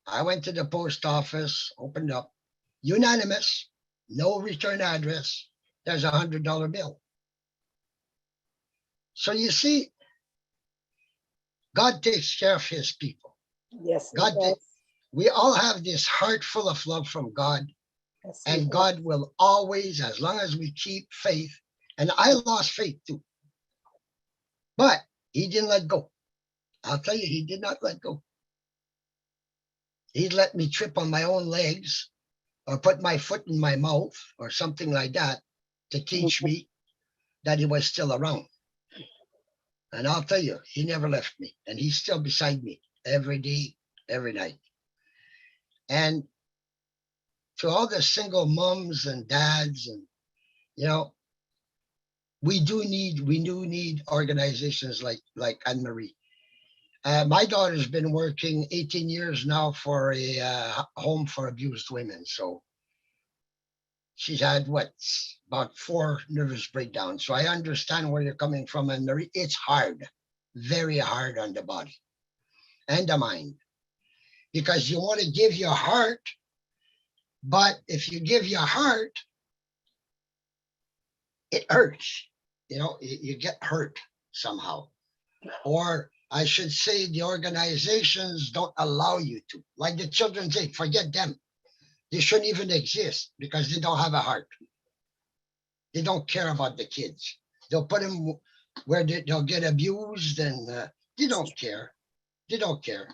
I went to the post office, opened up, unanimous, no return address. There's $100 bill. So you see, God takes care of his people. Yes, God, we all have this heart full of love from God. yes, And God will always, as long as we keep faith, and I lost faith too. But he didn't let go. I'll tell you, he did not let go. He'd let me trip on my own legs or put my foot in my mouth or something like that to teach me that he was still around. And I'll tell you, he never left me. And he's still beside me every day, every night. And to all the single moms and dads, and you know, we do need organizations like Anne-Marie. My daughter's been working 18 years now for a home for abused women. So she's had about 4 nervous breakdowns. So I understand where you're coming from, Anne-Marie. It's hard, very hard on the body and the mind, because you want to give your heart, but if you give your heart, it hurts. You know, you get hurt somehow. Or I should say the organizations don't allow you to. Like the Children's Aid, forget them. They shouldn't even exist because they don't have a heart. They don't care about the kids. They'll put them where they'll get abused, and they don't care. They don't care.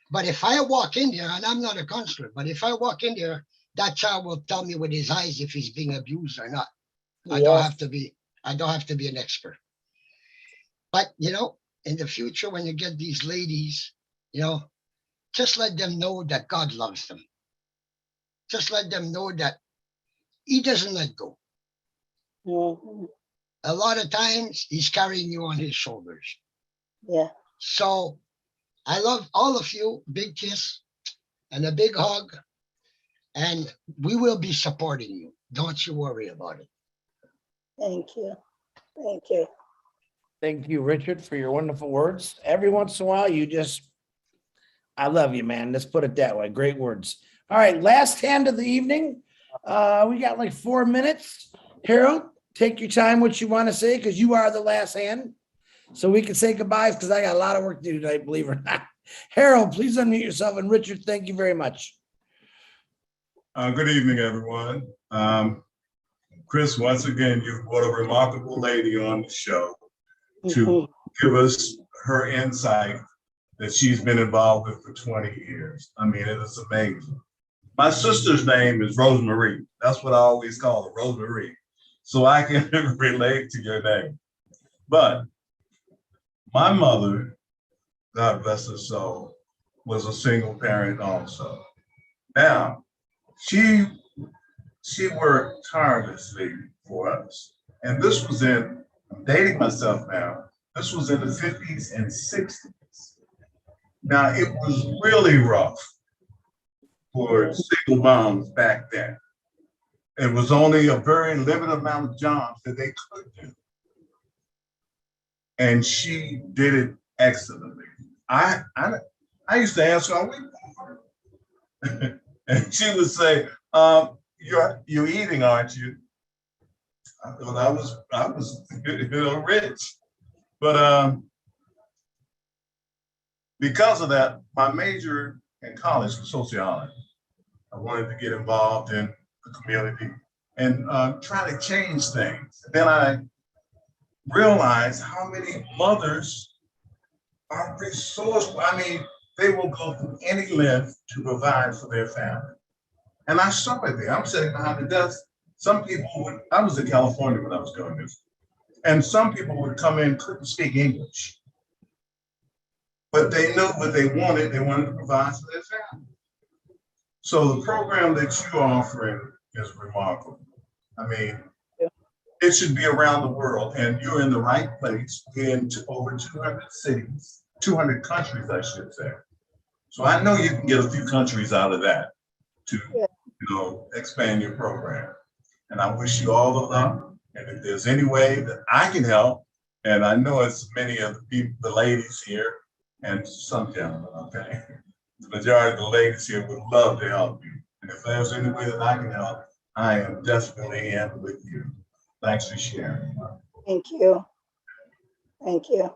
But if I walk in there, and I'm not a counselor, but if I walk in there, that child will tell me with his eyes if he's being abused or not. I don't have to be an expert. But you know, in the future, when you get these ladies, you know, just let them know that God loves them. Just let them know that he doesn't let go. A lot of times he's carrying you on his shoulders. Yeah. So I love all of you. Big kiss and a big hug. And we will be supporting you. Don't you worry about it. Thank you. Thank you. Thank you, Richard, for your wonderful words. Every once in a while, I love you, man. Let's put it that way. Great words. All right, last hand of the evening. We got like 4 minutes. Harold, take your time, what you want to say, because you are the last hand. So we can say goodbyes, because I got a lot of work to do tonight, believe it or not. Harold, please unmute yourself. And Richard, thank you very much. Good evening, everyone. Chris, once again, you brought a remarkable lady on the show to give us her insight that she's been involved with for 20 years. I mean, it is amazing. My sister's name is Rosemary. That's what I always call her, Rosemary. So I can relate to your name. But my mother, God bless her soul, was a single parent also. Now, she worked tirelessly for us. And this was I'm dating myself now, this was in the 50s and 60s. Now, it was really rough for single moms back then. It was only a very limited amount of jobs that they could do. And she did it excellently. I used to ask her, and she would say, you're eating, aren't you? I thought I was rich. But because of that, my major in college was sociology. I wanted to get involved in the community and try to change things. Then I realized how many mothers are resourceful. I mean, they will go through any length to provide for their family. And I saw it there. I'm sitting behind the desk. Some people I was in California when I was doing this, and some people would come in, couldn't speak English, but they knew what they wanted to provide for their family. So the program that you're offering is remarkable. I mean, it should be around the world, and you're in the right place in over 200 cities, 200 countries, I should say. So I know you can get a few countries out of that to, expand your program. And I wish you all the luck. And if there's any way that I can help, and I know it's many of the people, the ladies here, and some gentlemen, okay? The majority of the ladies here would love to help you. And if there's any way that I can help, I am definitely in with you. Thanks for sharing. Thank you. Thank you.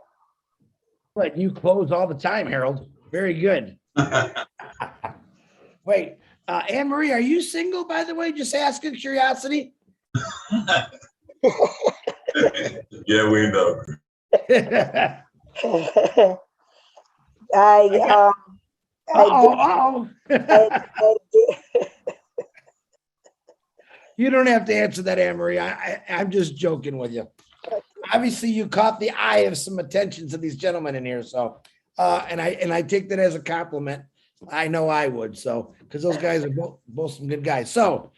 But you close all the time, Harold. Very good. Wait, Anne Marie, are you single, by the way? Just asking curiosity. Yeah, we know. You don't have to answer that, Anne Marie. I'm just joking with you. Obviously, you caught the eye of some attention to these gentlemen in here. So, and I take that as a compliment. I know I would. So, because those guys are both some good guys. So,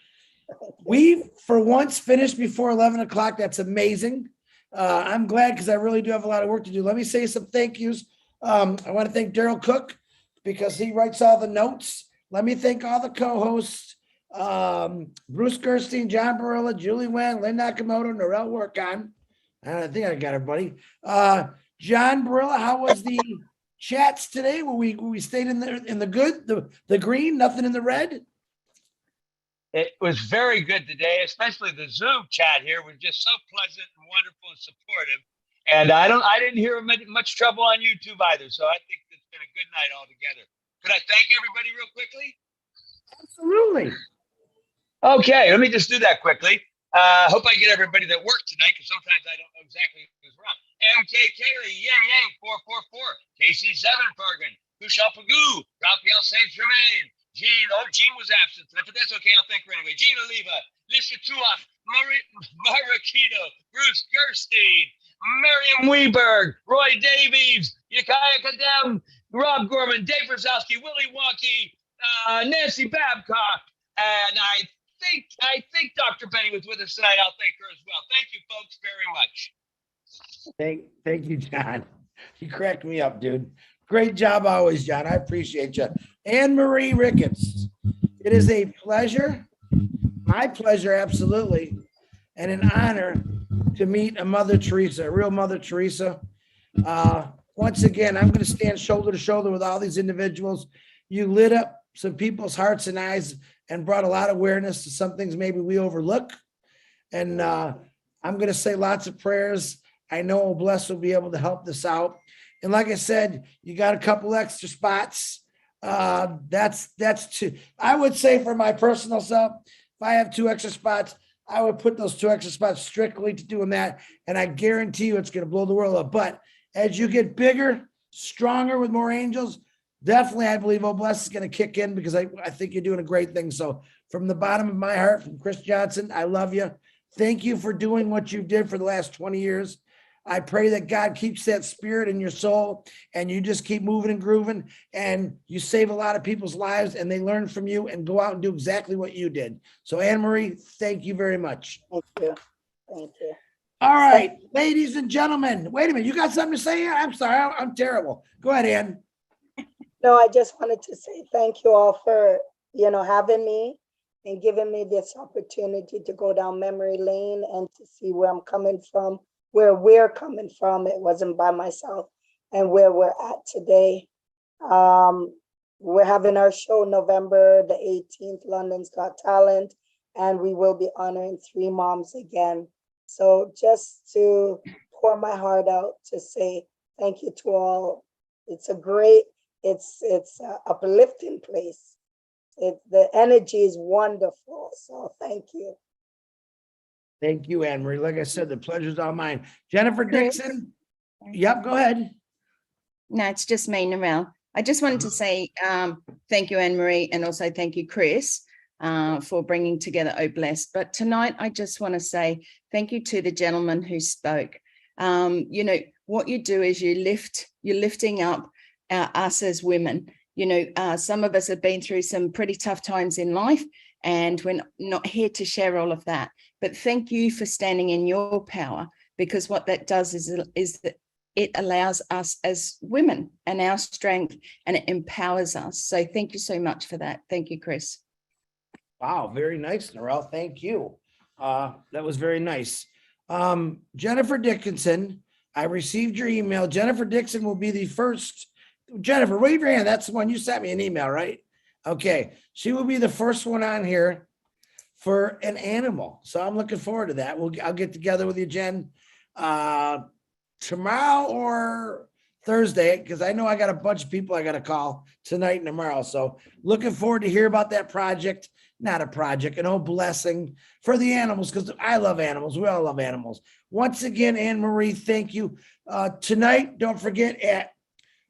we for once finished before 11 o'clock. That's amazing. I'm glad because I really do have a lot of work to do. Let me say some thank yous. I want to thank Daryl Cook because he writes all the notes. Let me thank all the co-hosts. Bruce Gerstein, John Barilla, Julie Wen, Lynn Nakamoto, Norel Workon. I think I got everybody. John Barilla, how was the chats today? Were we stayed in the good, the green, nothing in the red? It was very good today, especially the Zoom chat here was just so pleasant and wonderful and supportive. And I didn't hear much trouble on YouTube either. So I think it's been a good night altogether. Could I thank everybody real quickly? Absolutely. Okay, let me just do that quickly. Hope I get everybody that worked tonight because sometimes I don't know exactly who's around. MK Kaylee, Yang Yang 444, KC7 Bergen, Kushal Pagoo, Raphael Saint Germain, Gene was absent tonight, but that's okay. I'll thank her anyway. Gene Oliva, Lisha Tuach, Marakito, Bruce Gerstein, Miriam Weberg, Roy Davies, Yakaya Kadem, Rob Gorman, Dave Rosowski, Willie Wonky, Nancy Babcock, and I think Dr. Benny was with us tonight. I'll thank her as well. Thank you, folks, very much. Thank you, John. You cracked me up, dude. Great job always, John. I appreciate you. Anne Marie Ricketts, it is a pleasure, my pleasure, absolutely, and an honor to meet a Mother Teresa, a real Mother Teresa. Once again, I'm going to stand shoulder to shoulder with all these individuals. You lit up some people's hearts and eyes and brought a lot of awareness to some things maybe we overlook. And I'm going to say lots of prayers. I know Oh Bless will be able to help this out. And like I said, you got a couple extra spots. That's two. I would say for my personal self, if I have 2 extra spots, I would put those 2 extra spots strictly to doing that. And I guarantee you it's going to blow the world up. But as you get bigger, stronger with more angels, definitely I believe Oh Bless is going to kick in because I think you're doing a great thing. So from the bottom of my heart, from Chris Johnson, I love you. Thank you for doing what you did for the last 20 years. I pray that God keeps that spirit in your soul and you just keep moving and grooving and you save a lot of people's lives and they learn from you and go out and do exactly what you did. So Anne Marie, thank you very much. Thank you. Thank you. All right, ladies and gentlemen, wait a minute. You got something to say? I'm sorry. I'm terrible. Go ahead, Anne. No, I just wanted to say thank you all for, having me and giving me this opportunity to go down memory lane and to see where I'm coming from. Where we're coming from, it wasn't by myself, and where we're at today. We're having our show November the 18th, London's Got Talent, and we will be honoring 3 moms again. So just to pour my heart out to say thank you to all. It's a great, it's a uplifting place. The energy is wonderful. So thank you. Thank you, Anne Marie. Like I said, the pleasure's all mine. Jennifer Dixon. Yep, go ahead. No, it's just me, Narelle. I just wanted to say thank you, Anne Marie, and also thank you, Chris, for bringing together Oh Blessed. But tonight, I just want to say thank you to the gentleman who spoke. What you do is you're lifting up us as women. Some of us have been through some pretty tough times in life, and we're not here to share all of that. But thank you for standing in your power, because what that does is that it allows us as women and our strength, and it empowers us. So thank you so much for that. Thank you, Chris. Wow, very nice, Narelle. Thank you. That was very nice. Jennifer Dickinson, I received your email. Jennifer Dixon will be the first. Jennifer, wave your hand. That's the one you sent me an email, right? Okay. She will be the first one on here for an animal. So I'm looking forward to that. I'll get together with you, Jen, tomorrow or Thursday, because I know I got a bunch of people I got to call tonight and tomorrow. So looking forward to hear about that project. Not a project, an old blessing for the animals, because I love animals. We all love animals. Once again, Anne-Marie, thank you. Tonight, don't forget at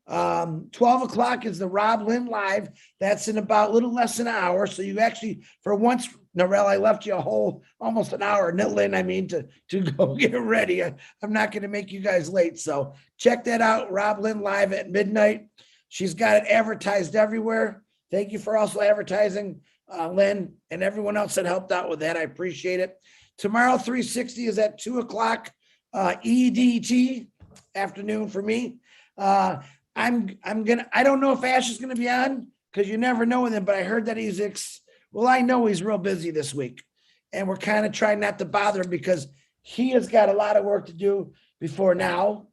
12 o'clock is the Rob Lynn Live. That's in about a little less than an hour. So you actually, for once, Narelle, I left you a whole almost an hour, Lynn, I mean, to go get ready. I'm not going to make you guys late. So check that out, Rob Lynn Live at midnight. She's got it advertised everywhere. Thank you for also advertising, Lynn, and everyone else that helped out with that. I appreciate it. Tomorrow, 360 is at 2 o'clock EDT afternoon for me. I don't know if Ash is gonna be on, because you never know with him, but I heard that I know he's real busy this week, and we're kind of trying not to bother him because he has got a lot of work to do before now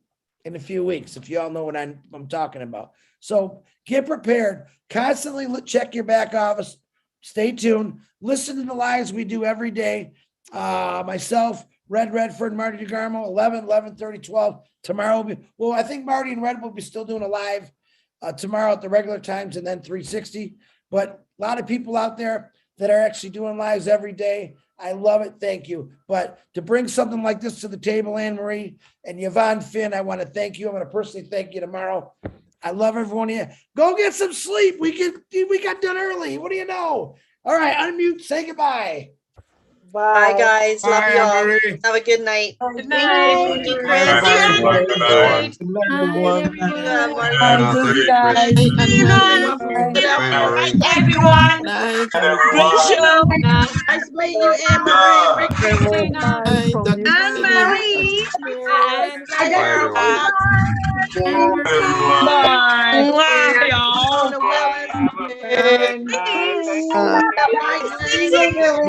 in a few weeks, if you all know what I'm talking about. So get prepared, constantly check your back office, stay tuned, listen to the lives we do every day. Myself, Red Redford, Marty DeGarmo, 11, 11:30, 12. Tomorrow will be, well, I think Marty and Red will be still doing a live tomorrow at the regular times, and then 360. But a lot of people out there that are actually doing lives every day. I love it. Thank you. But to bring something like this to the table, Anne-Marie and Yvonne Finn, I want to thank you. I'm going to personally thank you tomorrow. I love everyone here. Go get some sleep. We got done early. What do you know? All right, unmute. Say goodbye. Bye, guys. Love Bye, you all. Anne-Marie. Have a good night. Good night. Thank you, Good night, Chris. everyone. Good night. Good night, everyone. Thank you, Chris. Night, Anne-Marie. Good Anne-Marie. afternoon, everyone. Night, Good night, Great everyone. show. Nice meeting you, Anne-Marie. Rick Dixon. night, Dr. Anne-Marie. Bye, everyone. Bye, y'all. Bye. Nice seeing you.